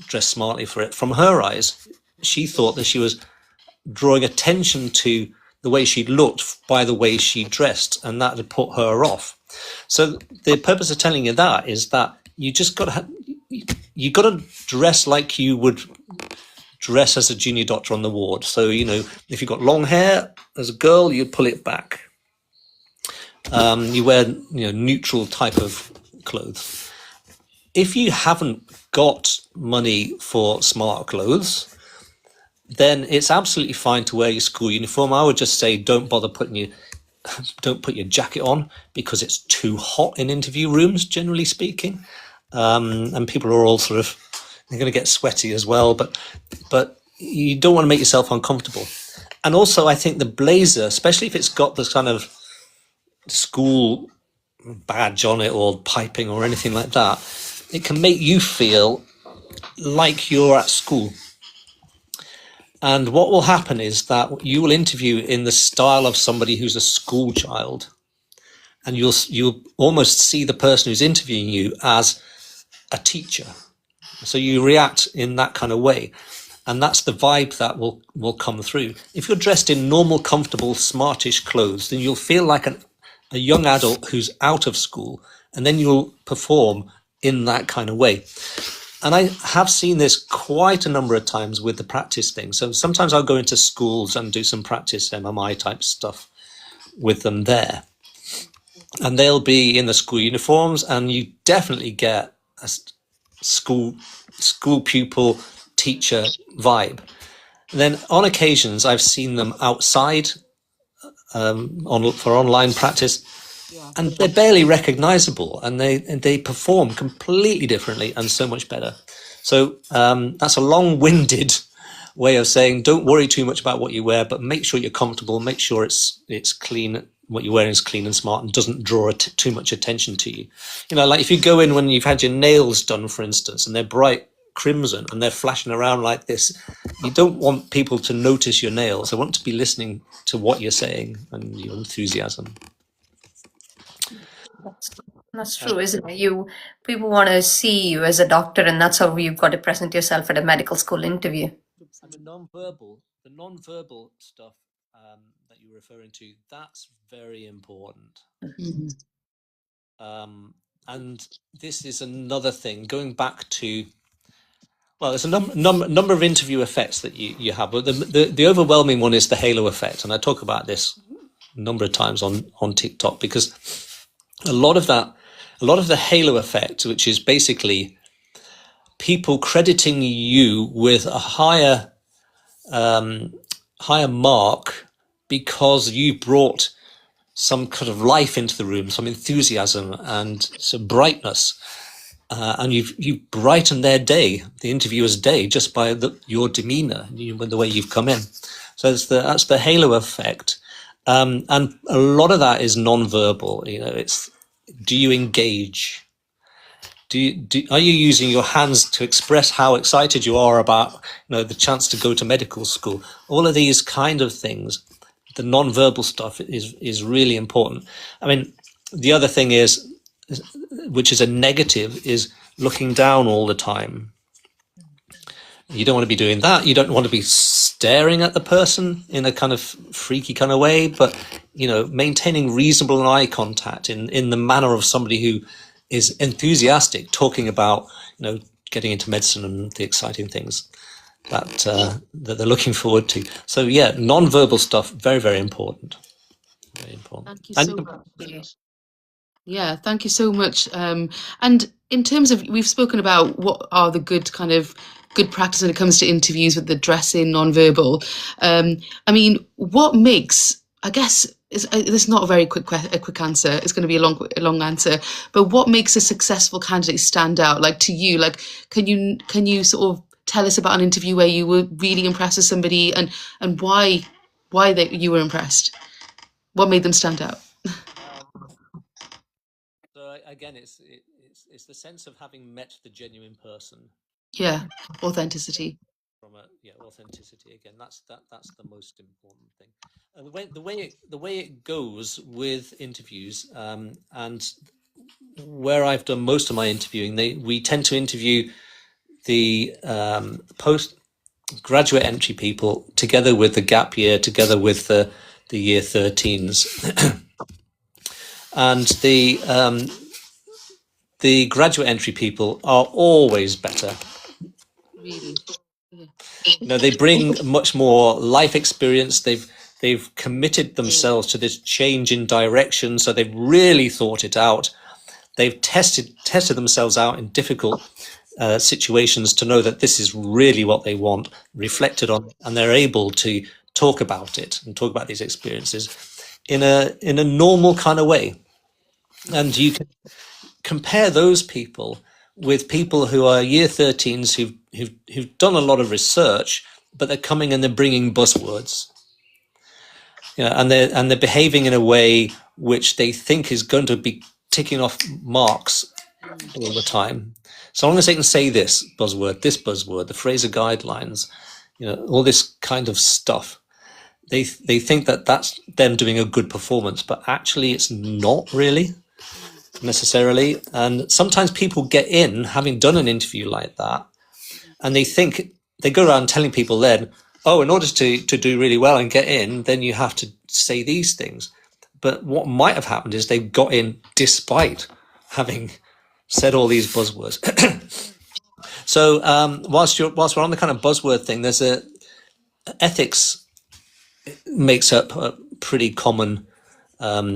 dressed smartly for it. From her eyes, she thought that she was drawing attention to the way she looked by the way she dressed, and that had put her off. So the purpose of telling you that is that you just got to dress like you would dress as a junior doctor on the ward. So, you know, if you've got long hair as a girl, you pull it back. You wear, you know, neutral type of clothes. If you haven't got money for smart clothes, then it's absolutely fine to wear your school uniform. I would just say don't bother put your jacket on, because it's too hot in interview rooms, generally speaking. And people are all sort of, they're going to get sweaty as well, but you don't want to make yourself uncomfortable. And also, I think the blazer, especially if it's got this kind of school badge on it or piping or anything like that, it can make you feel like you're at school. And what will happen is that you will interview in the style of somebody who's a school child, and you'll almost see the person who's interviewing you as a teacher. So you react in that kind of way, and that's the vibe that will come through. If you're dressed in normal, comfortable, smartish clothes, then you'll feel like a young adult who's out of school, and then you'll perform in that kind of way. And I have seen this quite a number of times with the practice thing. So sometimes I'll go into schools and do some practice MMI type stuff with them there. And they'll be in the school uniforms, and you definitely get a school pupil teacher vibe. And then on occasions, I've seen them outside for online practice, and they're barely recognizable, and they perform completely differently and so much better. So that's a long-winded way of saying don't worry too much about what you wear, but make sure you're comfortable, make sure it's clean, what you're wearing is clean and smart and doesn't draw too much attention to you. You know, like if you go in when you've had your nails done, for instance, and they're bright crimson and they're flashing around like this, you don't want people to notice your nails. They want to be listening to what you're saying and your enthusiasm. That's true, isn't it? People want to see you as a doctor, and that's how you've got to present yourself at a medical school interview. And the non-verbal stuff that you're referring to, that's very important. Mm-hmm. And this is another thing, going back to, well, there's a number of interview effects that you have, but the overwhelming one is the halo effect. And I talk about this a number of times on TikTok, because a lot of the halo effect, which is basically people crediting you with a higher mark because you brought some kind of life into the room, some enthusiasm and some brightness, and you've brightened their day, the interviewer's day, just by your demeanor, the way you've come in. So that's the halo effect. And a lot of that is non-verbal. You know, it's, do you engage? Are you using your hands to express how excited you are about, you know, the chance to go to medical school? All of these kind of things, the non-verbal stuff is really important. I mean, the other thing is, which is a negative, is looking down all the time. You don't want to be doing that. You don't want to be staring at the person in a kind of freaky kind of way, but, you know, maintaining reasonable eye contact in the manner of somebody who is enthusiastic, talking about, you know, getting into medicine and the exciting things that they're looking forward to. So yeah, non-verbal stuff, very, very important. Very important. Thank you so much. Yeah, thank you so much. And in terms of, we've spoken about what are the good practice when it comes to interviews with the dressing, non-verbal. I mean, what makes, I guess, this is not a very quick answer. It's going to be a long answer. But what makes a successful candidate stand out? Like, to you, like, can you sort of tell us about an interview where you were really impressed with somebody and why you were impressed? What made them stand out? again, it's the sense of having met the genuine person. Yeah, authenticity. From authenticity again. That's the most important thing. And the way it goes with interviews, and where I've done most of my interviewing, we tend to interview the postgraduate entry people together with the gap year, together with the year 13s, and the graduate entry people are always better. Really. They bring much more life experience. They've committed themselves to this change in direction, so they've really thought it out. They've tested themselves out in difficult situations to know that this is really what they want, reflected on, and they're able to talk about it and talk about these experiences in a normal kind of way. And you can compare those people with people who are year 13s who've done a lot of research, but they're coming and they're bringing buzzwords, and they're behaving in a way which they think is going to be ticking off marks all the time. So long as they can say this buzzword, the Fraser guidelines, all this kind of stuff, they think that that's them doing a good performance, but actually it's not really necessarily. And sometimes people get in having done an interview like that, and they go around telling people then, oh, in order to do really well and get in, then you have to say these things. But what might have happened is they got in despite having said all these buzzwords. So whilst we're on the kind of buzzword thing, there's ethics makes up a pretty common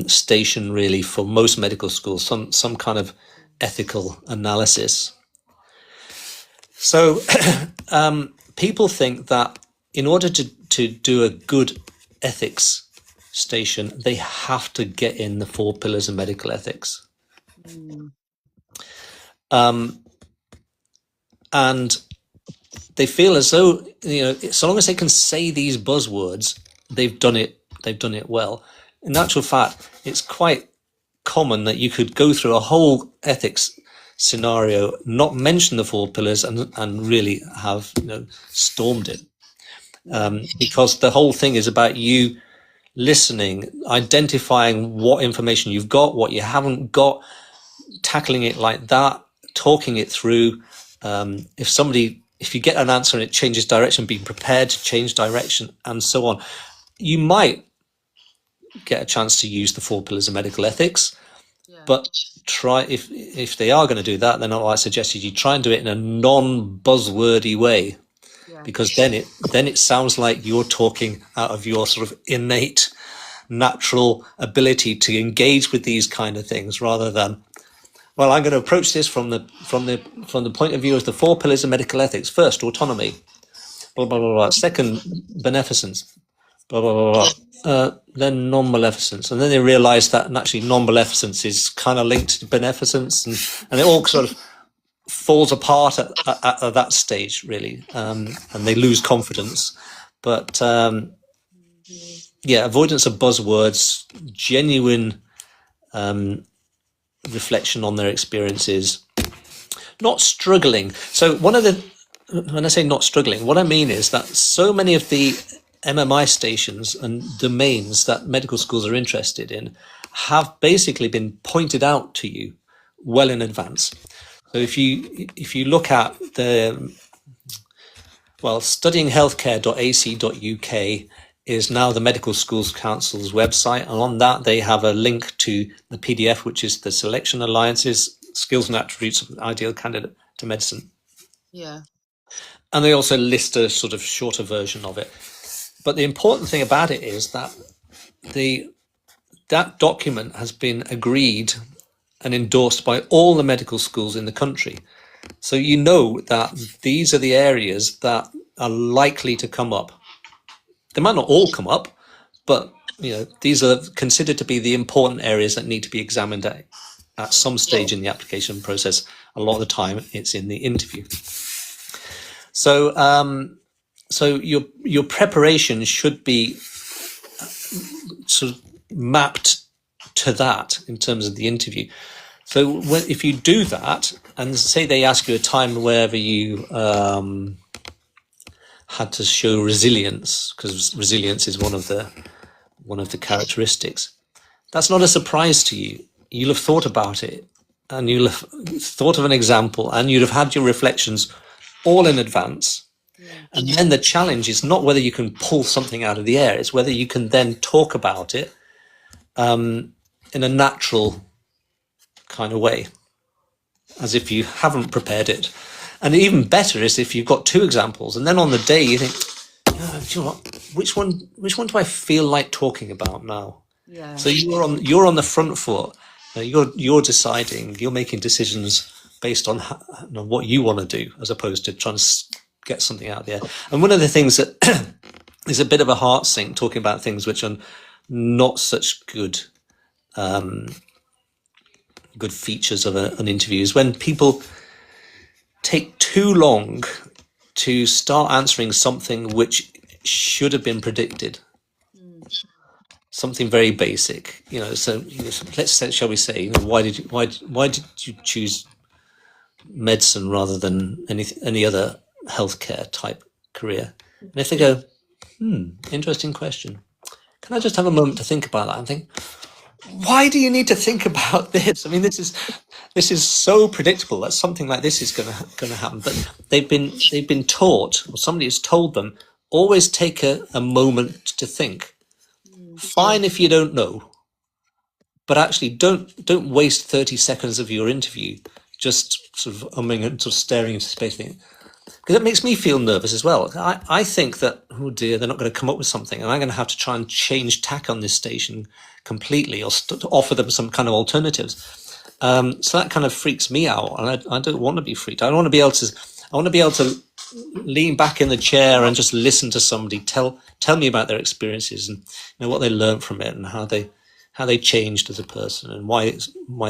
station really for most medical schools, some kind of ethical analysis. So people think that in order to do a good ethics station, they have to get in the 4 pillars of medical ethics. And they feel as though, so long as they can say these buzzwords, they've done it well. In actual fact, it's quite common that you could go through a whole ethics scenario, not mention the 4 pillars, and really have stormed it, because the whole thing is about you listening, identifying what information you've got, what you haven't got, tackling it like that, talking it through. If you get an answer and it changes direction, being prepared to change direction, and so on. You might get a chance to use the 4 pillars of medical ethics, but try, if they are going to do that, then what I suggest is you try and do it in a non-buzzwordy way, because then it sounds like you're talking out of your sort of innate, natural ability to engage with these kind of things, rather than, well, I'm going to approach this from the point of view of the 4 pillars of medical ethics. First, autonomy, blah blah blah blah. Second, beneficence, blah blah blah blah. Then non-maleficence, and then they realise that actually non-maleficence is kind of linked to beneficence, and it all sort of falls apart at that stage, really, and they lose confidence. But avoidance of buzzwords, genuine reflection on their experiences, not struggling. So when I say not struggling, what I mean is that so many of the MMI stations and domains that medical schools are interested in have basically been pointed out to you well in advance. So if you look at studyinghealthcare.ac.uk is now the Medical Schools Council's website, and on that they have a link to the PDF, which is the Selection Alliance's Skills and Attributes of an Ideal Candidate to Medicine. Yeah. And they also list a sort of shorter version of it. But the important thing about it is that that document has been agreed and endorsed by all the medical schools in the country. So you know that these are the areas that are likely to come up. They might not all come up, but these are considered to be the important areas that need to be examined at some stage in the application process. A lot of the time it's in the interview. So so your preparation should be sort of mapped to that in terms of the interview. So if you do that, and say they ask you a time wherever you had to show resilience, because resilience is one of the characteristics, that's not a surprise to you. You'll have thought about it, and you'll have thought of an example, and you'd have had your reflections all in advance. And then the challenge is not whether you can pull something out of the air, it's whether you can then talk about it in a natural kind of way, as if you haven't prepared it. And even better is if you've got two examples, and then on the day you think, "Oh, do you know what? Which one do I feel like talking about now?" Yeah. So you're on the front foot. You're deciding. You're making decisions based on what you want to do, as opposed to trying to get something out there. And one of the things that is a bit of a heart sink, talking about things which are not such good good features of an interview, is when people take too long to start answering something which should have been predicted. Something very basic, So let's say, shall we say, why did you choose medicine rather than any other healthcare type career? And if they go, interesting question. Can I just have a moment to think about that and think, why do you need to think about this? I mean, this is so predictable that something like this is going to happen. But they've been taught, or somebody has told them, always take a moment to think. Fine if you don't know, but actually don't waste 30 seconds of your interview just sort of umming and sort of staring into space, because it makes me feel nervous as well. I think that, oh dear, they're not going to come up with something, and I'm going to have to try and change tack on this station completely, or to offer them some kind of alternatives. So that kind of freaks me out, and I don't want to be freaked. I want to be able to lean back in the chair and just listen to somebody tell me about their experiences, and what they learned from it, and how they changed as a person, and why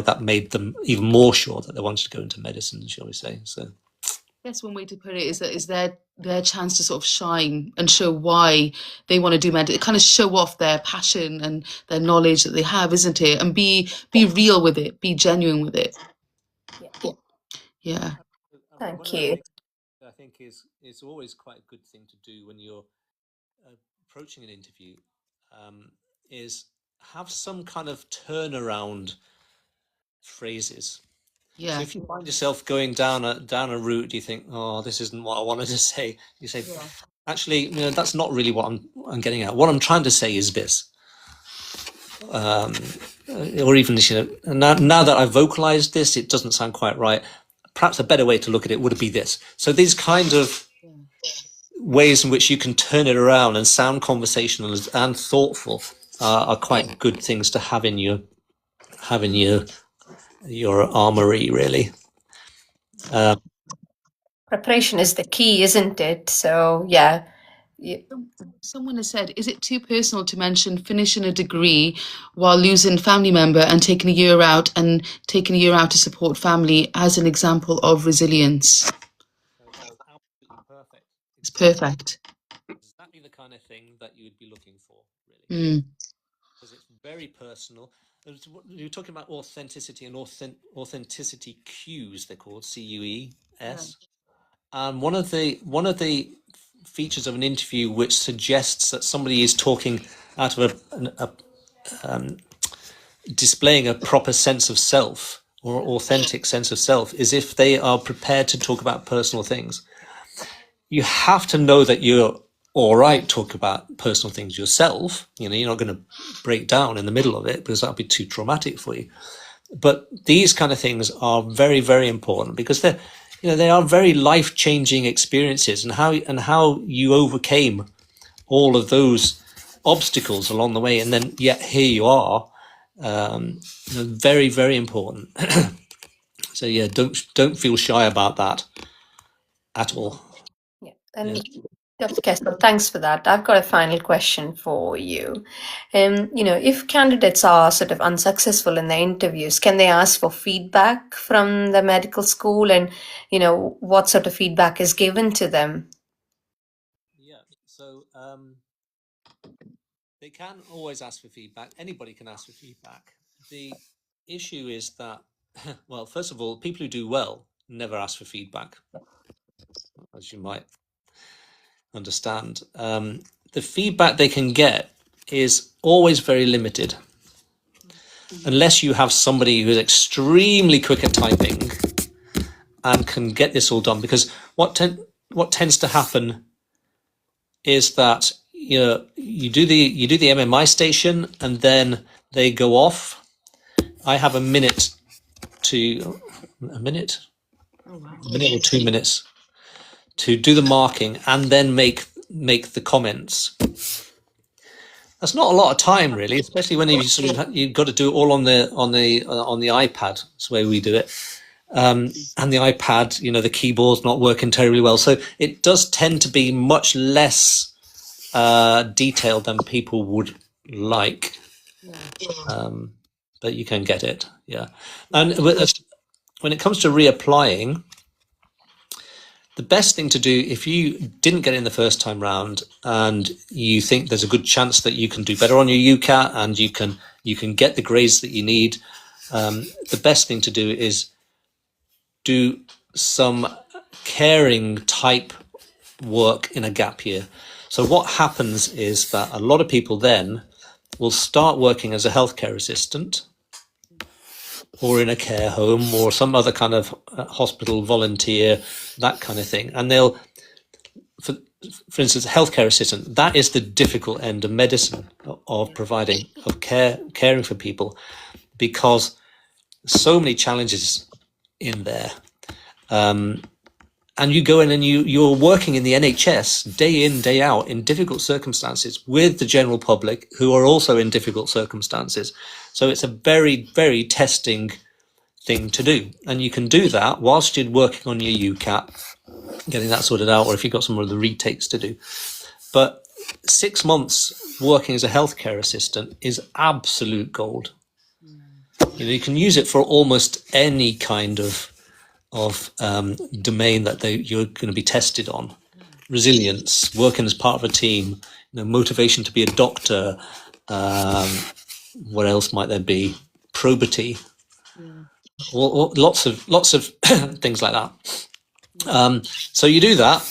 that made them even more sure that they wanted to go into medicine, shall we say. So Yes, one way to put it is their chance to sort of shine and show why they want to do med. Kind of show off their passion and their knowledge that they have, isn't it? And be real with it, be genuine with it. Yeah. Thank you. I think is always quite a good thing to do when you're approaching an interview, is have some kind of turnaround phrases. Yeah. So if you find yourself going down a route, you think, "Oh, this isn't what I wanted to say," you say, "Actually, that's not really what I'm getting at. What I'm trying to say is this." Or even, now that I've vocalized this, it doesn't sound quite right. Perhaps a better way to look at it would be this. So these kind of ways in which you can turn it around and sound conversational and thoughtful are quite good things to have in your armory, really. Preparation is the key, isn't it? So yeah. Someone has said, is it too personal to mention finishing a degree while losing a family member and taking a year out to support family as an example of resilience? Absolutely perfect. It's perfect. Exactly the kind of thing that you would be looking for, really. Mm. Because it's very personal. You're talking about authenticity and authenticity cues, they're called CUES. And one of the features of an interview which suggests that somebody is talking out of displaying a proper sense of self or authentic sense of self is if they are prepared to talk about personal things. You have to know that you're all right talk about personal things yourself. You're not going to break down in the middle of it, because that would be too traumatic for you. But these kind of things are very, very important, because they are very life-changing experiences, and how you overcame all of those obstacles along the way, and then yet here you are. Very, very important. So yeah, don't feel shy about that at all. Yeah. And Dr. Kessler, thanks for that. I've got a final question for you. If candidates are sort of unsuccessful in their interviews, can they ask for feedback from the medical school, and what sort of feedback is given to them? Yeah, so they can always ask for feedback. Anybody can ask for feedback. The issue is that Well, first of all, people who do well never ask for feedback, as you might understand. The feedback they can get is always very limited, unless you have somebody who is extremely quick at typing and can get this all done. Because what tends to happen is that you do the MMI station and then they go off. I have a minute or 2 minutes to do the marking and then make the comments. That's not a lot of time, really, especially when you've got to do it all on the iPad. That's the way we do it. And the iPad, the keyboard's not working terribly well, so it does tend to be much less detailed than people would like. But you can get it, yeah. And when it comes to reapplying, the best thing to do, if you didn't get in the first time round and you think there's a good chance that you can do better on your UCAT and you can get the grades that you need, the best thing to do is do some caring type work in a gap year. So what happens is that a lot of people then will start working as a healthcare assistant or in a care home or some other kind of hospital volunteer, that kind of thing. And they'll, for instance, a healthcare assistant, that is the difficult end of medicine, of caring for people, because so many challenges in there. And you go in and you're working in the NHS day in, day out in difficult circumstances with the general public who are also in difficult circumstances. So it's a very, very testing thing to do. And you can do that whilst you're working on your UCAT, getting that sorted out, or if you've got some of the retakes to do. But 6 months working as a healthcare assistant is absolute gold. You can use it for almost any kind of domain that you're going to be tested on. Resilience, working as part of a team, motivation to be a doctor. What else might there be? Probity. Lots of things like that. So you do that,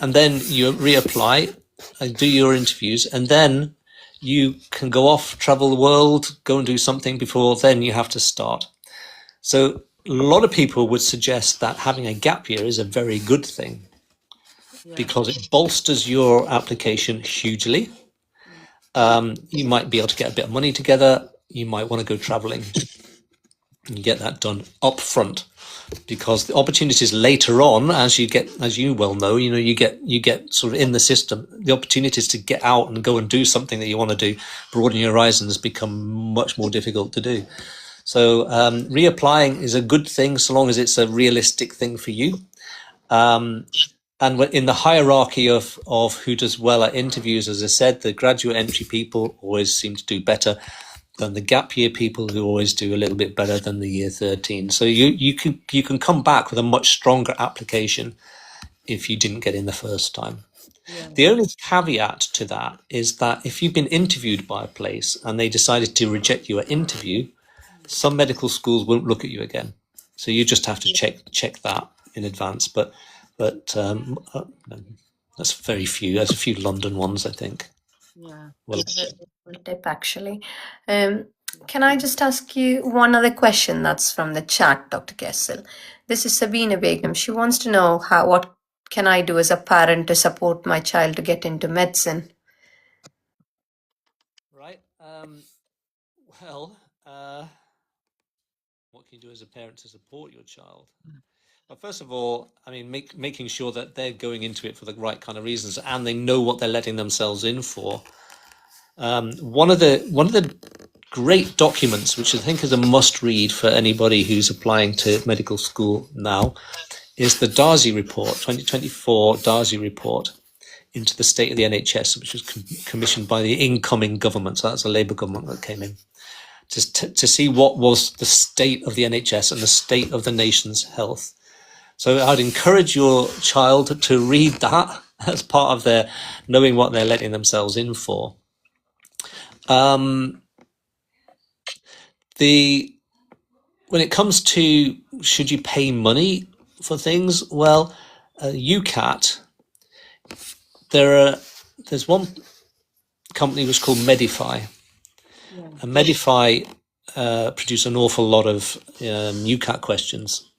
and then you reapply and do your interviews, and then you can go off, travel the world, go and do something before then you have to start. So a lot of people would suggest that having a gap year is a very good thing, because it bolsters your application hugely. You might be able to get a bit of money together. You might want to go traveling and get that done up front, because the opportunities later on, as you well know, you get sort of in the system, the opportunities to get out and go and do something that you want to do, broaden your horizons, become much more difficult to do. So reapplying is a good thing so long as it's a realistic thing for you. And in the hierarchy of who does well at interviews, as I said, the graduate entry people always seem to do better than the gap year people, who always do a little bit better than the year 13. So you can come back with a much stronger application if you didn't get in the first time. Yeah. The only caveat to that is that if you've been interviewed by a place and they decided to reject you at interview, some medical schools won't look at you again. So you just have to check that in advance. But that's very few. There's a few London ones, I think. Yeah. Well, tip actually. Can I just ask you one other question that's from the chat, Dr. Kessel? This is Sabina Begum. She wants to know what can I do as a parent to support my child to get into medicine? Right. What can you do as a parent to support your child? Well, first of all, I mean, making sure that they're going into it for the right kind of reasons and they know what they're letting themselves in for. One of the great documents, which I think is a must read for anybody who's applying to medical school now, is the Darzi report, 2024 Darzi report into the state of the NHS, which was commissioned by the incoming government. So that's a Labour government that came in to see what was the state of the NHS and the state of the nation's health. So I'd encourage your child to read that as part of their knowing what they're letting themselves in for. When when it comes to should you pay money for things, well, UCAT, there's one company was called Medify, and Medify produce an awful lot of UCAT questions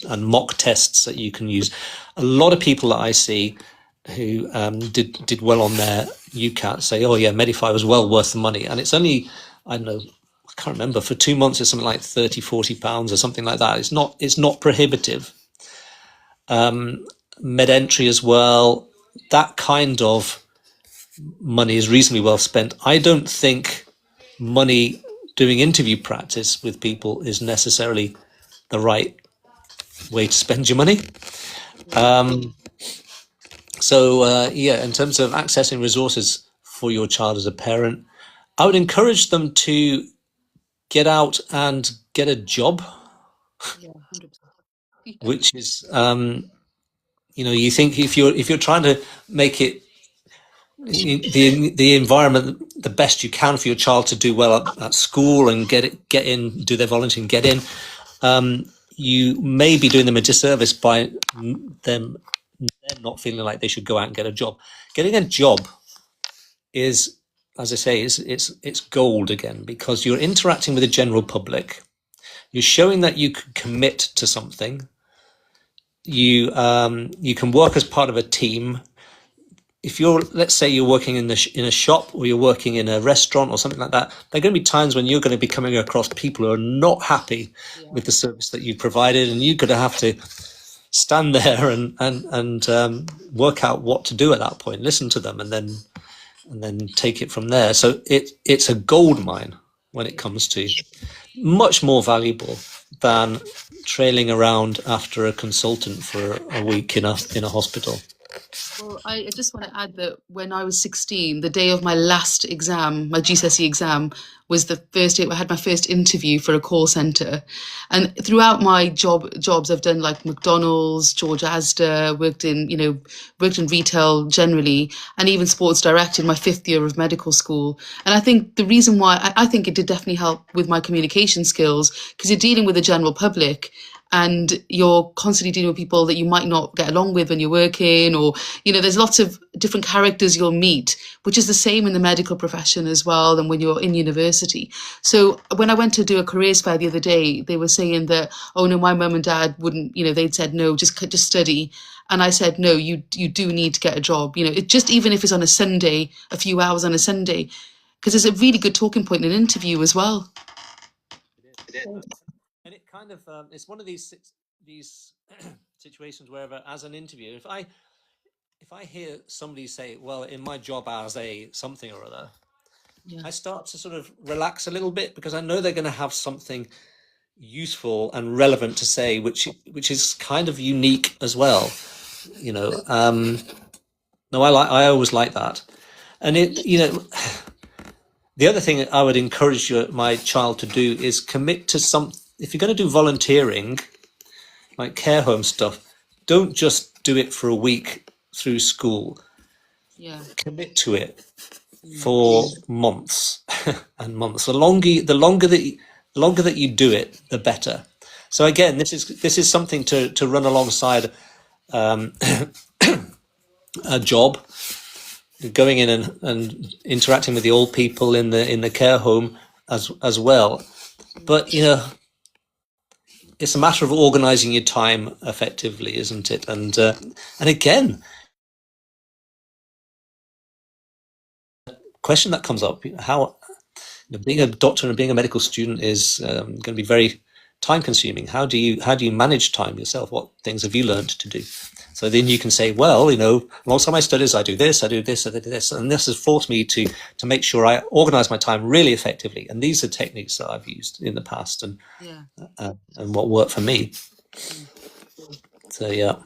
and mock tests that you can use. A lot of people that I see who did well on their UCAT say, "Oh yeah, Medify was well worth the money," and it's only, I don't know, I can't remember, for 2 months it's something like 30-40 pounds or something like that. It's not prohibitive. MedEntry as well, that kind of money is reasonably well spent. I don't think money doing interview practice with people is necessarily the right way to spend your money. Yeah, in terms of accessing resources for your child as a parent, I would encourage them to get out and get a job, Yeah, 100%. Yeah. which is, you think if you're trying to make it the environment the best you can for your child to do well at school and get in, do their volunteering, get in, you may be doing them a disservice by them not feeling like they should go out and get a job. Getting a job is, as I say, it's gold again, because you're interacting with the general public. You're showing that you can commit to something. You can work as part of a team. If let's say you're working in a shop, or you're working in a restaurant or something like that, there are going to be times when you're going to be coming across people who are not happy with the service that you provided, and you're going to have to stand there and work out what to do at that point. Listen to them, and then take it from there. So it's a gold mine when it comes to, much more valuable than trailing around after a consultant for a week in a hospital. Well, I just want to add that when I was 16, the day of my last exam, my GCSE exam, was the first day I had my first interview for a call centre. And throughout my jobs, I've done like McDonald's, George Asda, worked in retail generally, and even sports direct in my 5th year of medical school. And I think the reason why I think it did definitely help with my communication skills, because you're dealing with the general public, and you're constantly dealing with people that you might not get along with when you're working, or, there's lots of different characters you'll meet, which is the same in the medical profession as well than when you're in university. So when I went to do a careers fair the other day, they were saying that, oh no, my mum and dad wouldn't, they'd said, no, just study. And I said, no, you do need to get a job, it just, even if it's on a Sunday, a few hours on a Sunday, because it's a really good talking point in an interview as well. And it kind of it's one of these situations where, as an interviewer, if I hear somebody say, well, in my job as a something or other, I start to sort of relax a little bit, because I know they're going to have something useful and relevant to say, which is kind of unique as well. No, I always like that. And the other thing I would encourage my child to do is commit to something. If you're going to do volunteering, like care home stuff, don't just do it for a week through school. Commit to it for months and months. The longer that you do it, the better. So again, this is something to run alongside a job, going in and interacting with the old people in the care home as well. But it's a matter of organizing your time effectively, isn't it? And again, question that comes up: how being a doctor and being a medical student is going to be very time consuming. How do you manage time yourself? What things have you learned to do? So then you can say, well, alongside my studies, I do this, I do this, and this has forced me to make sure I organize my time really effectively. And these are techniques that I've used in the past, and what worked for me. So yeah.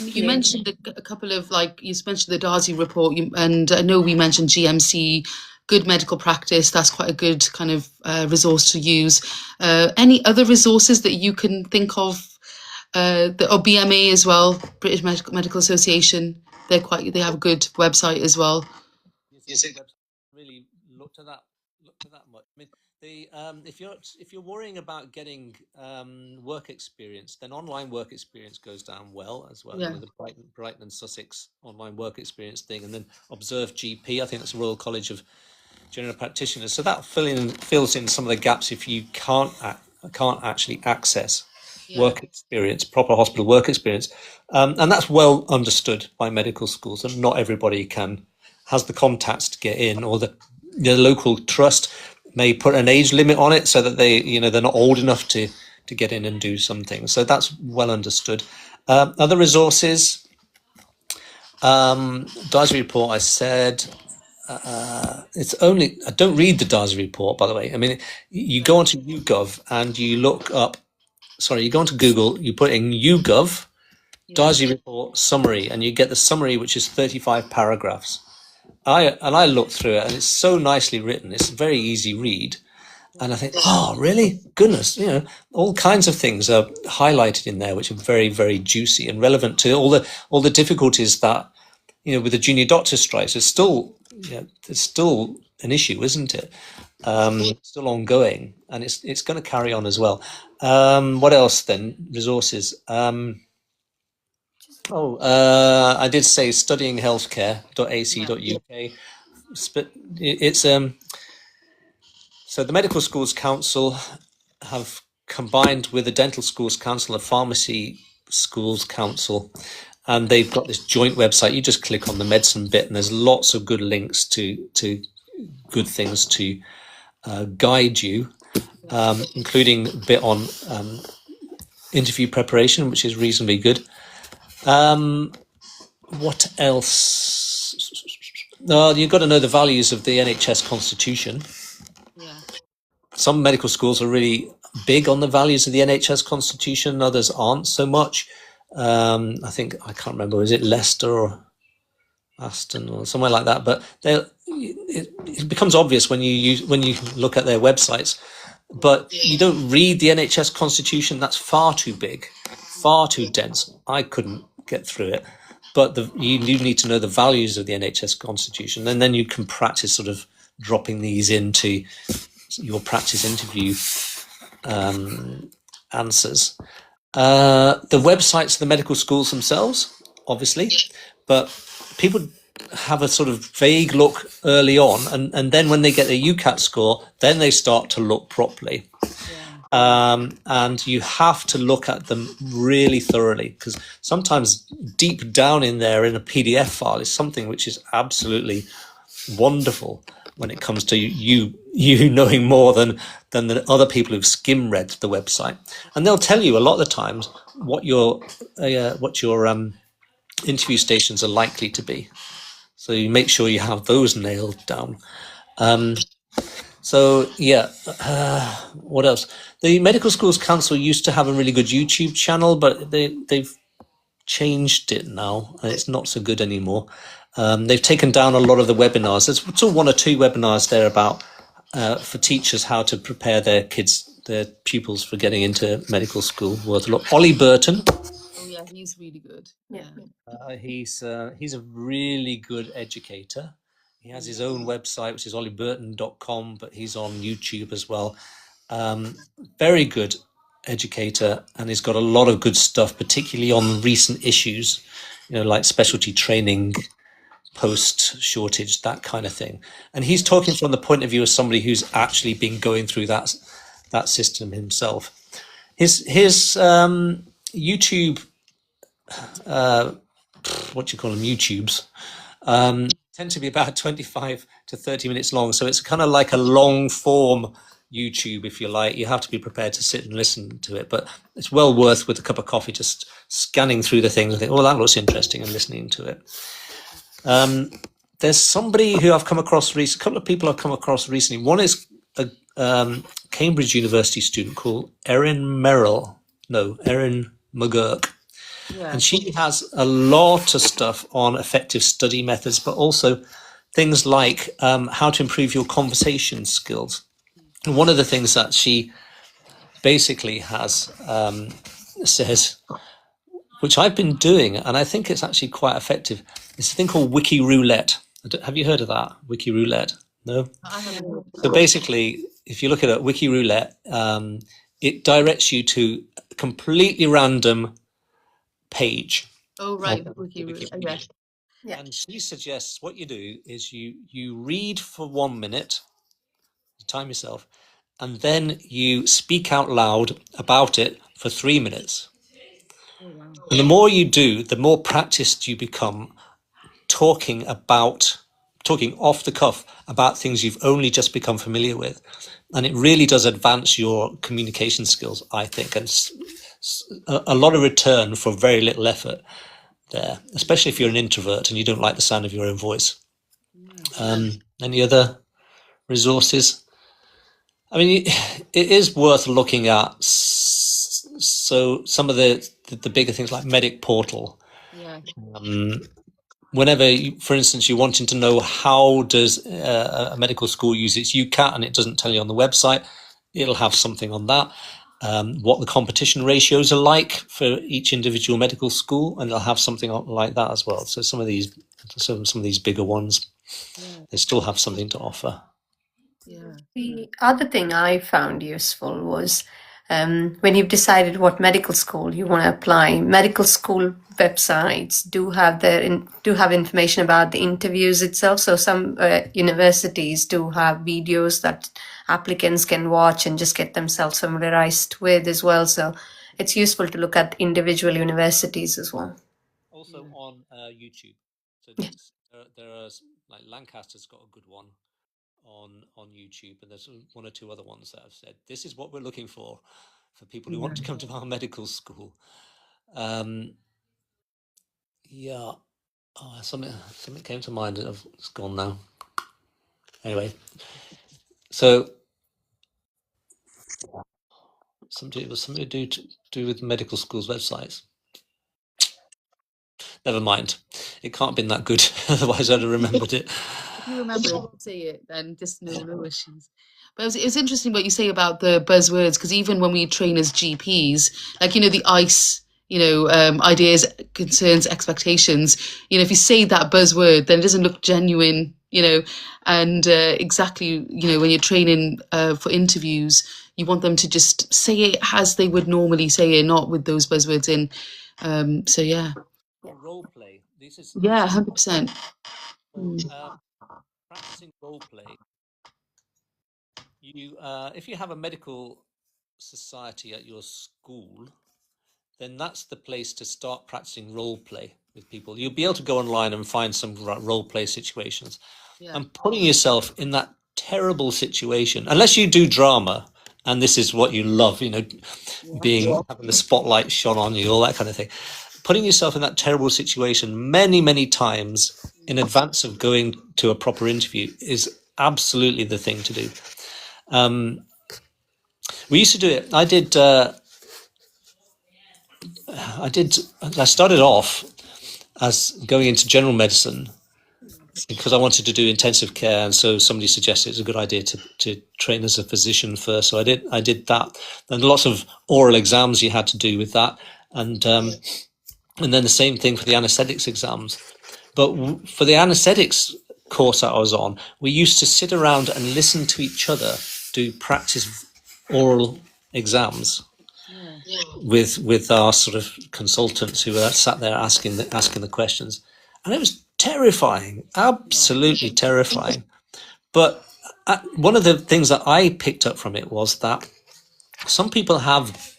You mentioned a couple of, you mentioned the Darzi report, and I know we mentioned GMC, Good Medical Practice. That's quite a good kind of resource to use. Any other resources that you can think of? Or BMA as well, British Medical Association. They have a good website as well. Really looked at that look for that much. I mean, if you're worrying about getting work experience, then online work experience goes down well as well. Yeah. You know, the Brighton and Sussex online work experience thing, and then Observe GP. I think that's Royal College of General Practitioners. So that fills in some of the gaps if you can't actually access work experience, proper hospital work experience, and that's well understood by medical schools. And not everybody has the contacts to get in, or the local trust may put an age limit on it so that they're not old enough to get in and do some things. So that's well understood. Other resources, Darsy report, I said. It's only, I don't read the Darsy report, by the way. I mean, you go onto YouGov and you look up, you go onto Google, you put in YouGov, Darsy report summary, and you get the summary, which is 35 paragraphs. I looked through it, and it's so nicely written. It's a very easy read. And I think, oh, really? Goodness, all kinds of things are highlighted in there, which are very, very juicy and relevant to all the difficulties that, with the junior doctor strikes. It's still an issue, isn't it? Still ongoing, and it's going to carry on as well. What else then? Resources. I did say studyinghealthcare.ac.uk. It's so the Medical Schools Council have combined with the Dental Schools Council and Pharmacy Schools Council, and they've got this joint website. You just click on the medicine bit, and there's lots of good links to good things to guide you, including a bit on interview preparation, which is reasonably good. What else? You've got to know the values of the NHS Constitution. Yeah. Some medical schools are really big on the values of the NHS Constitution. Others aren't so much. I can't remember, is it Leicester or Aston or somewhere like that? But it becomes obvious when you look at their websites. But you don't read the NHS Constitution. That's far too big, far too dense. I couldn't get through it. But you do need to know the values of the NHS Constitution, and then you can practice sort of dropping these into your practice interview answers. The websites of the medical schools themselves, obviously, but people have a sort of vague look early on, and then when they get their UCAT score, then they start to look properly. And you have to look at them really thoroughly, because sometimes deep down in there in a PDF file is something which is absolutely wonderful when it comes to you knowing more than the other people who've skim read the website. And they'll tell you a lot of the times what your interview stations are likely to be. So you make sure you have those nailed down. What else? The Medical Schools Council used to have a really good YouTube channel, but they've changed it now, and it's not so good anymore. They've taken down a lot of the webinars. There's still one or two webinars there about for teachers how to prepare their pupils for getting into medical school. Worth a look. Ollie Burton. Oh yeah, he's really good. Yeah. He's a really good educator. He has his own website, which is ollieburton.com, but he's on YouTube as well. Very good educator, and he's got a lot of good stuff, particularly on recent issues, like specialty training, post shortage, that kind of thing. And he's talking from the point of view of somebody who's actually been going through that system himself. His YouTube, YouTubes, tend to be about 25 to 30 minutes long. So it's kind of like a long form YouTube, if you like. You have to be prepared to sit and listen to it, but it's well worth, with a cup of coffee, just scanning through the things and think, that looks interesting, and listening to it. There's somebody who I've come across recently, a couple of people I've come across recently. One is a Cambridge University student called Erin McGurk. Yeah. And she has a lot of stuff on effective study methods, but also things like how to improve your conversation skills. And one of the things that she basically has says, which I've been doing, and I think it's actually quite effective, it's a thing called Wiki Roulette. Have you heard of that? Wiki Roulette? No. I haven't heard So basically, if you look at it, Wiki Roulette, it directs you to a completely random page. Oh, right. of Wiki, Wikipedia. yes. Yeah. And she suggests what you do is you read for 1 minute, you time yourself, and then you speak out loud about it for 3 minutes. Oh, wow. And the more you do, the more practiced you become talking off the cuff about things you've only just become familiar with. And it really does advance your communication skills, I think, and a lot of return for very little effort there, especially if you're an introvert and you don't like the sound of your own voice. Any other resources? I mean, it is worth looking at. So some of the bigger things like Medic Portal. Yeah. Whenever, for instance, you're wanting to know how does a medical school use its UCAT and it doesn't tell you on the website, it'll have something on that. What the competition ratios are like for each individual medical school, and it'll have something like that as well. So some of these bigger ones, they still have something to offer. Yeah. The other thing I found useful was when you've decided what medical school you want to apply, medical school websites do have information about the interviews itself. So some universities do have videos that applicants can watch and just get themselves familiarized with as well. So it's useful to look at individual universities as well. Also on YouTube. So there are like Lancaster's got a good one on YouTube, and there's one or two other ones that have said this is what we're looking for people who want to come to our medical school. Something came to mind. It's gone now. Anyway, so something to do with medical schools' websites. Never mind. It can't have been that good. Otherwise, I'd have remembered it. If you remember it, say it, then just no issues. But it's interesting what you say about the buzzwords, because even when we train as GPs, like, you know, the ICE, you know, ideas, concerns, expectations, you know, if you say that buzzword, then it doesn't look genuine, you know, and exactly, you know, when you're training for interviews, you want them to just say it as they would normally say it, not with those buzzwords in. So yeah. Role play. This is 100%. Practicing role play. If you have a medical society at your school, then that's the place to start practicing role play with people. You'll be able to go online and find some role play situations. Yeah. And putting yourself in that terrible situation, unless you do drama, and this is what you love, you know, having the spotlight shone on you, all that kind of thing. Putting yourself in that terrible situation many, many times in advance of going to a proper interview is absolutely the thing to do. We used to do it. I started off as going into general medicine because I wanted to do intensive care, and so somebody suggested it's a good idea to train as a physician first. So I did that, and lots of oral exams you had to do with that, and then the same thing for the anaesthetics exams. But for the anaesthetics course that I was on, we used to sit around and listen to each other do practice oral exams with our sort of consultants who were sat there asking the questions, and it was terrifying, absolutely terrifying. But one of the things that I picked up from it was that some people have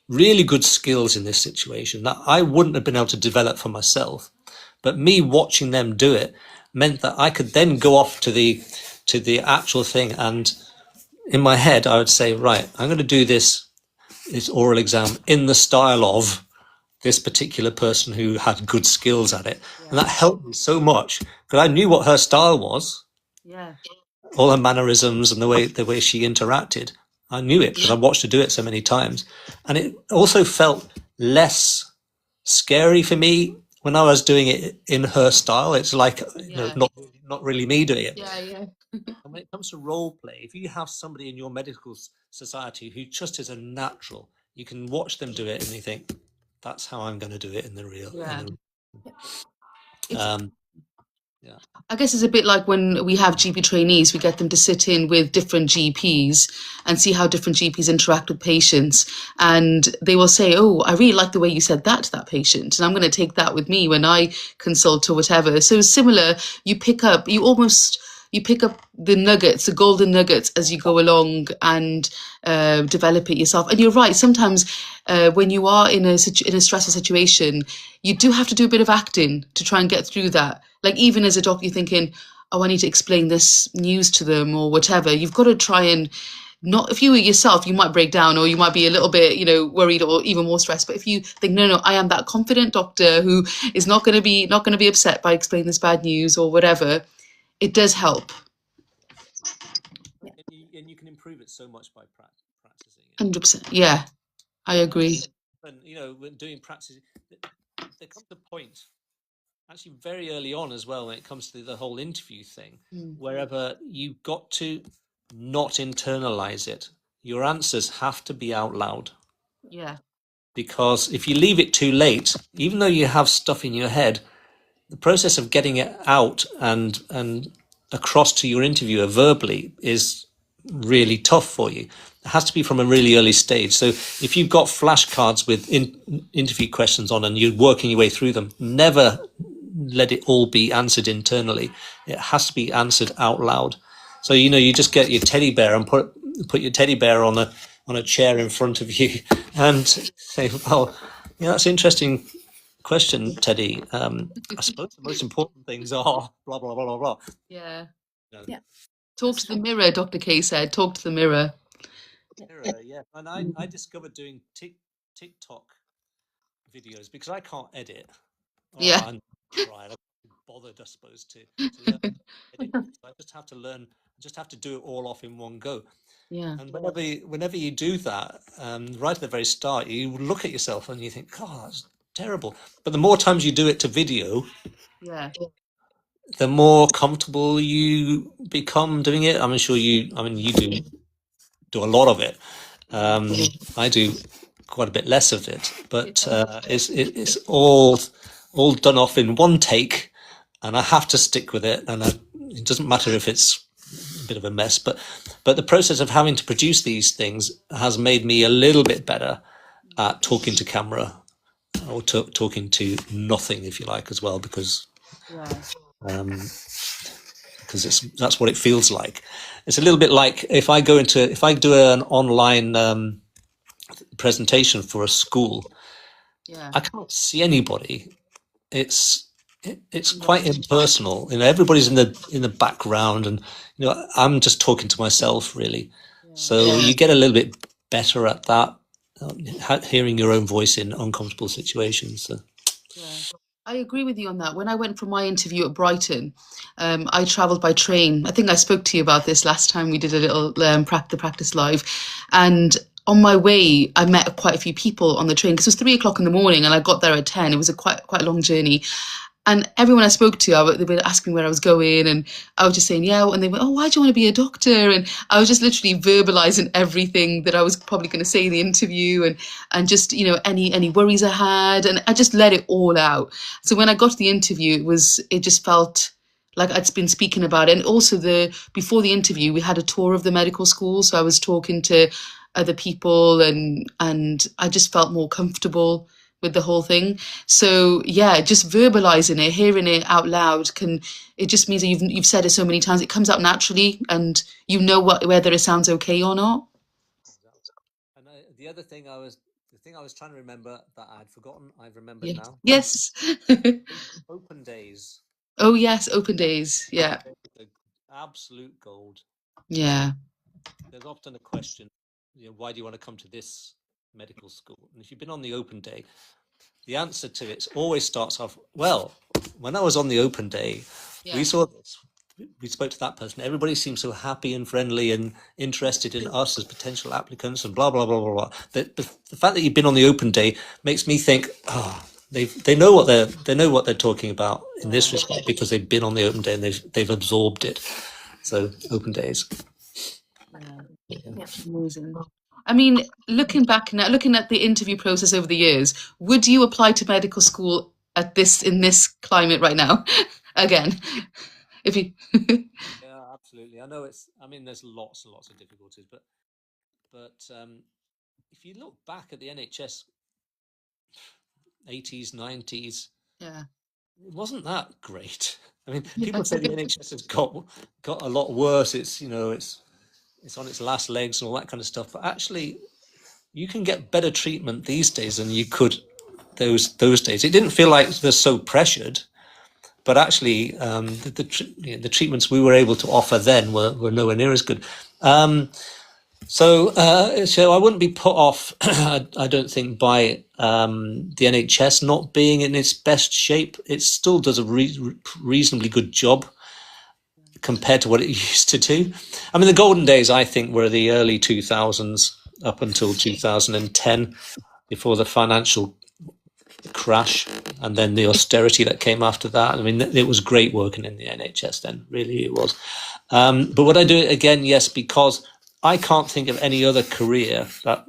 really good skills in this situation that I wouldn't have been able to develop for myself. But me watching them do it meant that I could then go off to the actual thing, and in my head I would say, right, I'm going to do this oral exam in the style of this particular person who had good skills at it. And that helped me so much because I knew what her style was. Yeah. All her mannerisms and the way she interacted. I knew it because I watched her do it so many times. And it also felt less scary for me when I was doing it in her style. It's like, you know, not really me doing it. Yeah. And when it comes to role play, if you have somebody in your medical society who just is a natural, you can watch them do it and you think, that's how I'm going to do it in the real. Yeah. I guess it's a bit like when we have GP trainees, we get them to sit in with different GPs and see how different GPs interact with patients. And they will say, oh, I really like the way you said that to that patient. And I'm going to take that with me when I consult or whatever. So similar, you pick up the nuggets, the golden nuggets as you go along and develop it yourself. And you're right, sometimes when you are in a stressful situation, you do have to do a bit of acting to try and get through that. Like even as a doctor, you're thinking, oh, I need to explain this news to them or whatever. You've got to try and not, if you were yourself, you might break down or you might be a little bit, worried or even more stressed. But if you think, no, I am that confident doctor who is not going to be upset by explaining this bad news or whatever, it does help. And you can improve it so much by practicing it. 100%. Yeah, I agree. And when doing practice, there comes a point, actually very early on as well, when it comes to the whole interview thing, wherever you've got to not internalize it. Your answers have to be out loud. Yeah. Because if you leave it too late, even though you have stuff in your head, the process of getting it out and across to your interviewer verbally is really tough for you. It has to be from a really early stage. So if you've got flashcards with interview questions on and you're working your way through them, never let it all be answered internally. It has to be answered out loud. So you just get your teddy bear and put your teddy bear on a chair in front of you and say, well, that's an interesting question, Teddy. I suppose the most important things are blah blah blah blah blah. Yeah. Yeah. Talk to the mirror, Dr. K said. Talk to the mirror. Mirror, yeah. And I discovered doing TikTok videos because I can't edit. Yeah. I'm not bothered, I suppose, to learn to edit. I just have to learn. Just have to do it all off in one go. Yeah. And whenever you do that, right at the very start, you look at yourself and you think, "God, that's terrible." But the more times you do it to video, Yeah. the more comfortable you become doing it. I'm sure you do a lot of it. I do quite a bit less of it, but it's all done off in one take, and I have to stick with it. And it doesn't matter if it's a bit of a mess, but the process of having to produce these things has made me a little bit better at talking to camera or talking to nothing, if you like, as well, because that's what it feels like. It's a little bit like if I do an online presentation for a school, I can't see anybody. It's quite impersonal. Everybody's in the background, and I'm just talking to myself, really. So you get a little bit better at that, hearing your own voice in uncomfortable situations. So. I agree with you on that. When I went for my interview at Brighton, I travelled by train. I think I spoke to you about this last time we did a little the practice live, and on my way, I met quite a few people on the train because it was 3 o'clock in the morning and I got there at 10. It was a quite long journey. And everyone I spoke to, they were asking where I was going, and I was just saying, yeah. And they went, oh, why do you want to be a doctor? And I was just literally verbalizing everything that I was probably going to say in the interview, and just, any worries I had. And I just let it all out. So when I got to the interview, it just felt like I'd been speaking about it. And also before the interview, we had a tour of the medical school. So I was talking to other people and I just felt more comfortable with the whole thing. So yeah, just verbalizing it, hearing it out loud it just means that you've said it so many times, it comes out naturally, and whether it sounds okay or not. And the thing I was trying to remember that I'd forgotten, I've remembered now. Yes. Open days. Oh yes, open days. Yeah. Absolute gold. Yeah. There's often a question, why do you want to come to this medical school? And if you've been on the open day, the answer to it always starts off, well, when I was on the open day, we saw this, we spoke to that person, everybody seemed so happy and friendly and interested in us as potential applicants and blah blah blah blah blah. The fact that you've been on the open day makes me think, they know what they're talking about in this respect, because they've been on the open day and they've absorbed it. So open days. Amazing. I mean, looking at the interview process over the years, would you apply to medical school in this climate right now? again. If you, Yeah, absolutely. I know I mean, there's lots and lots of difficulties, but if you look back at the NHS 80s, 90s, yeah, it wasn't that great. I mean, yeah, people say the NHS has got a lot worse. It's on its last legs and all that kind of stuff. But actually, you can get better treatment these days than you could those days. It didn't feel like they're so pressured, but actually, the treatments we were able to offer then were nowhere near as good. So I wouldn't be put off, I don't think, by the NHS not being in its best shape. It still does a reasonably good job compared to what it used to do. I mean, the golden days, I think, were the early 2000s up until 2010, before the financial crash and then the austerity that came after that. I mean, it was great working in the NHS then, really it was. But would I do it again? Yes, because I can't think of any other career that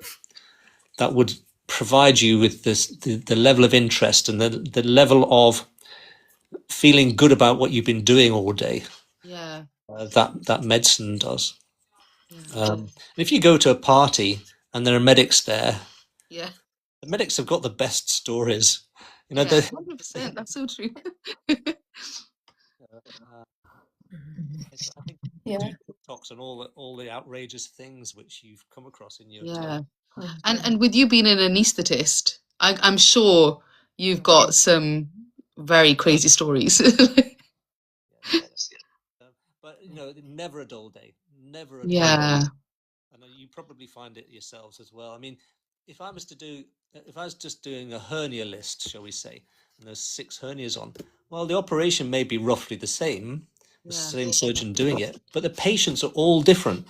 would provide you with the level of interest and the level of feeling good about what you've been doing all day yeah, that medicine does. yeah, If you go to a party and there are medics there, yeah, the medics have got the best stories. You know, yeah, 100%. That's so true. I think Yeah. do TikToks and all the outrageous things which you've come across in your Yeah, Oh, and with you being an anaesthetist, I'm sure you've got some very crazy stories. yes. But never a dull day, never a dull day. Yeah, And you probably find it yourselves as well. I mean, if I was just doing a hernia list, shall we say, and there's 6 hernias on, well, the operation may be roughly the same, the yeah, same surgeon doing it, but the patients are all different.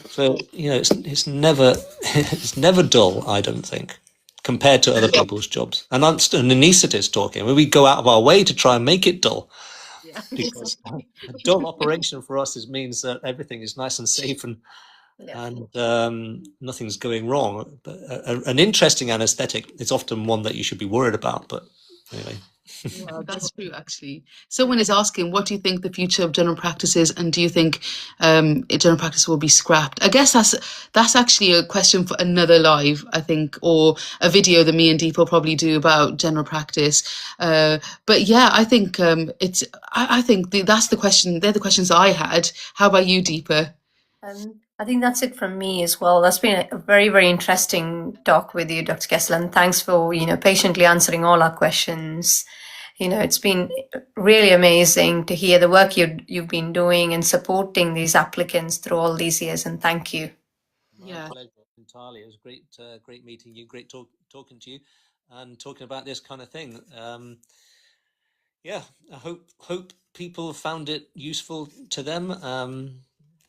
So it's never it's never dull, I don't think, compared to other people's jobs. And that's an anaesthetist talking. I mean, we go out of our way to try and make it dull, yeah. because a dull operation for us means that everything is nice and safe and nothing's going wrong. But an interesting anaesthetic is often one that you should be worried about. But anyway. Yeah, that's true, actually. Someone is asking, what do you think the future of general practice is, and do you think general practice will be scrapped? I guess that's actually a question for another live, I think, or a video that me and Deepa will probably do about general practice. But yeah, I think I think that's the question. They're the questions I had. How about you, Deepa? I think that's it from me as well. That's been a very, very interesting talk with you, Dr. Kessler, and thanks for, patiently answering all our questions. It's been really amazing to hear the work you've been doing and supporting these applicants through all these years, and thank you. My pleasure, entirely. It was great meeting you, great talking to you, and talking about this kind of thing. I hope people found it useful to them.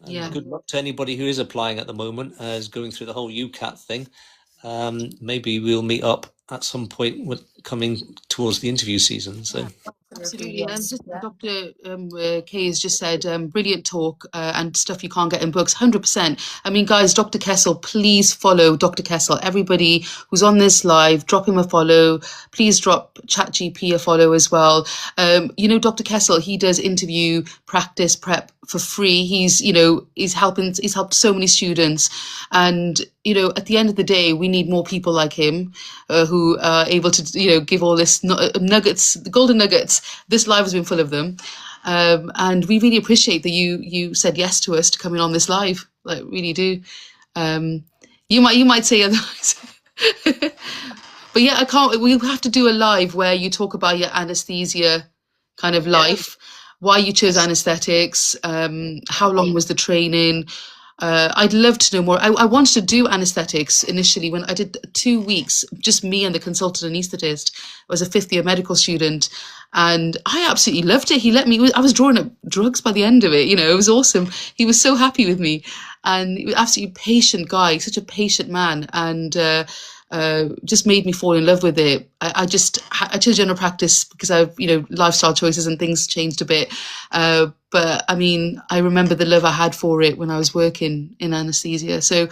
And good luck to anybody who is applying at the moment, is going through the whole UCAT thing. Maybe we'll meet up at some point coming towards the interview season. So. Absolutely. And just Dr. Kay has just said, brilliant talk and stuff you can't get in books, 100%. I mean, guys, Dr. Kessel, please follow Dr. Kessel. Everybody who's on this live, drop him a follow. Please drop ChatGP a follow as well. Dr. Kessel, he does interview practice prep for free. He's helped so many students. And, at the end of the day, we need more people like him who are able to, give all this nuggets, the golden nuggets. This live has been full of them. And we really appreciate that you said yes to us to come in on this live. Like, really do. You might say otherwise. But yeah, we have to do a live where you talk about your anesthesia kind of life, why you chose anesthetics, how long was the training. I'd love to know more. I wanted to do anesthetics initially when I did 2 weeks, just me and the consultant anaesthetist. I was a 5th year medical student and I absolutely loved it. He let me, I was drawing up drugs by the end of it. It was awesome. He was so happy with me and he was absolutely patient guy, such a patient man. And, just made me fall in love with it. I chose general practice because I've, lifestyle choices and things changed a bit. But I mean, I remember the love I had for it when I was working in anesthesia. So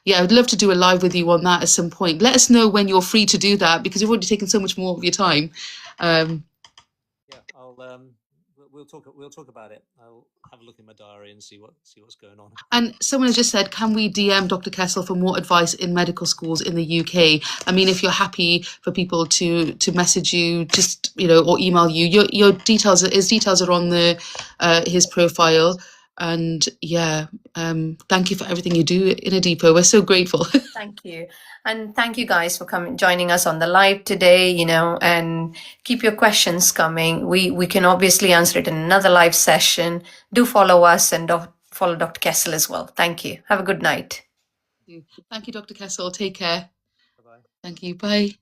yeah, I'd love to do a live with you on that at some point. Let us know when you're free to do that because you've already taken so much more of your time. I'll we'll talk about it. I'll have a look in my diary and see what's going on. And someone has just said, can we DM Dr. Kessel for more advice in medical schools in the UK? I mean, if you're happy for people to message you, just, or email you, his details are on his profile. And yeah, thank you for everything you do in Adipo. We're so grateful. Thank you. And thank you guys for joining us on the live today, and keep your questions coming. We can obviously answer it in another live session. Do follow us and follow Dr. Kessel as well. Thank you. Have a good night. Thank you, Dr. Kessel. Take care. Bye-bye. Thank you. Bye.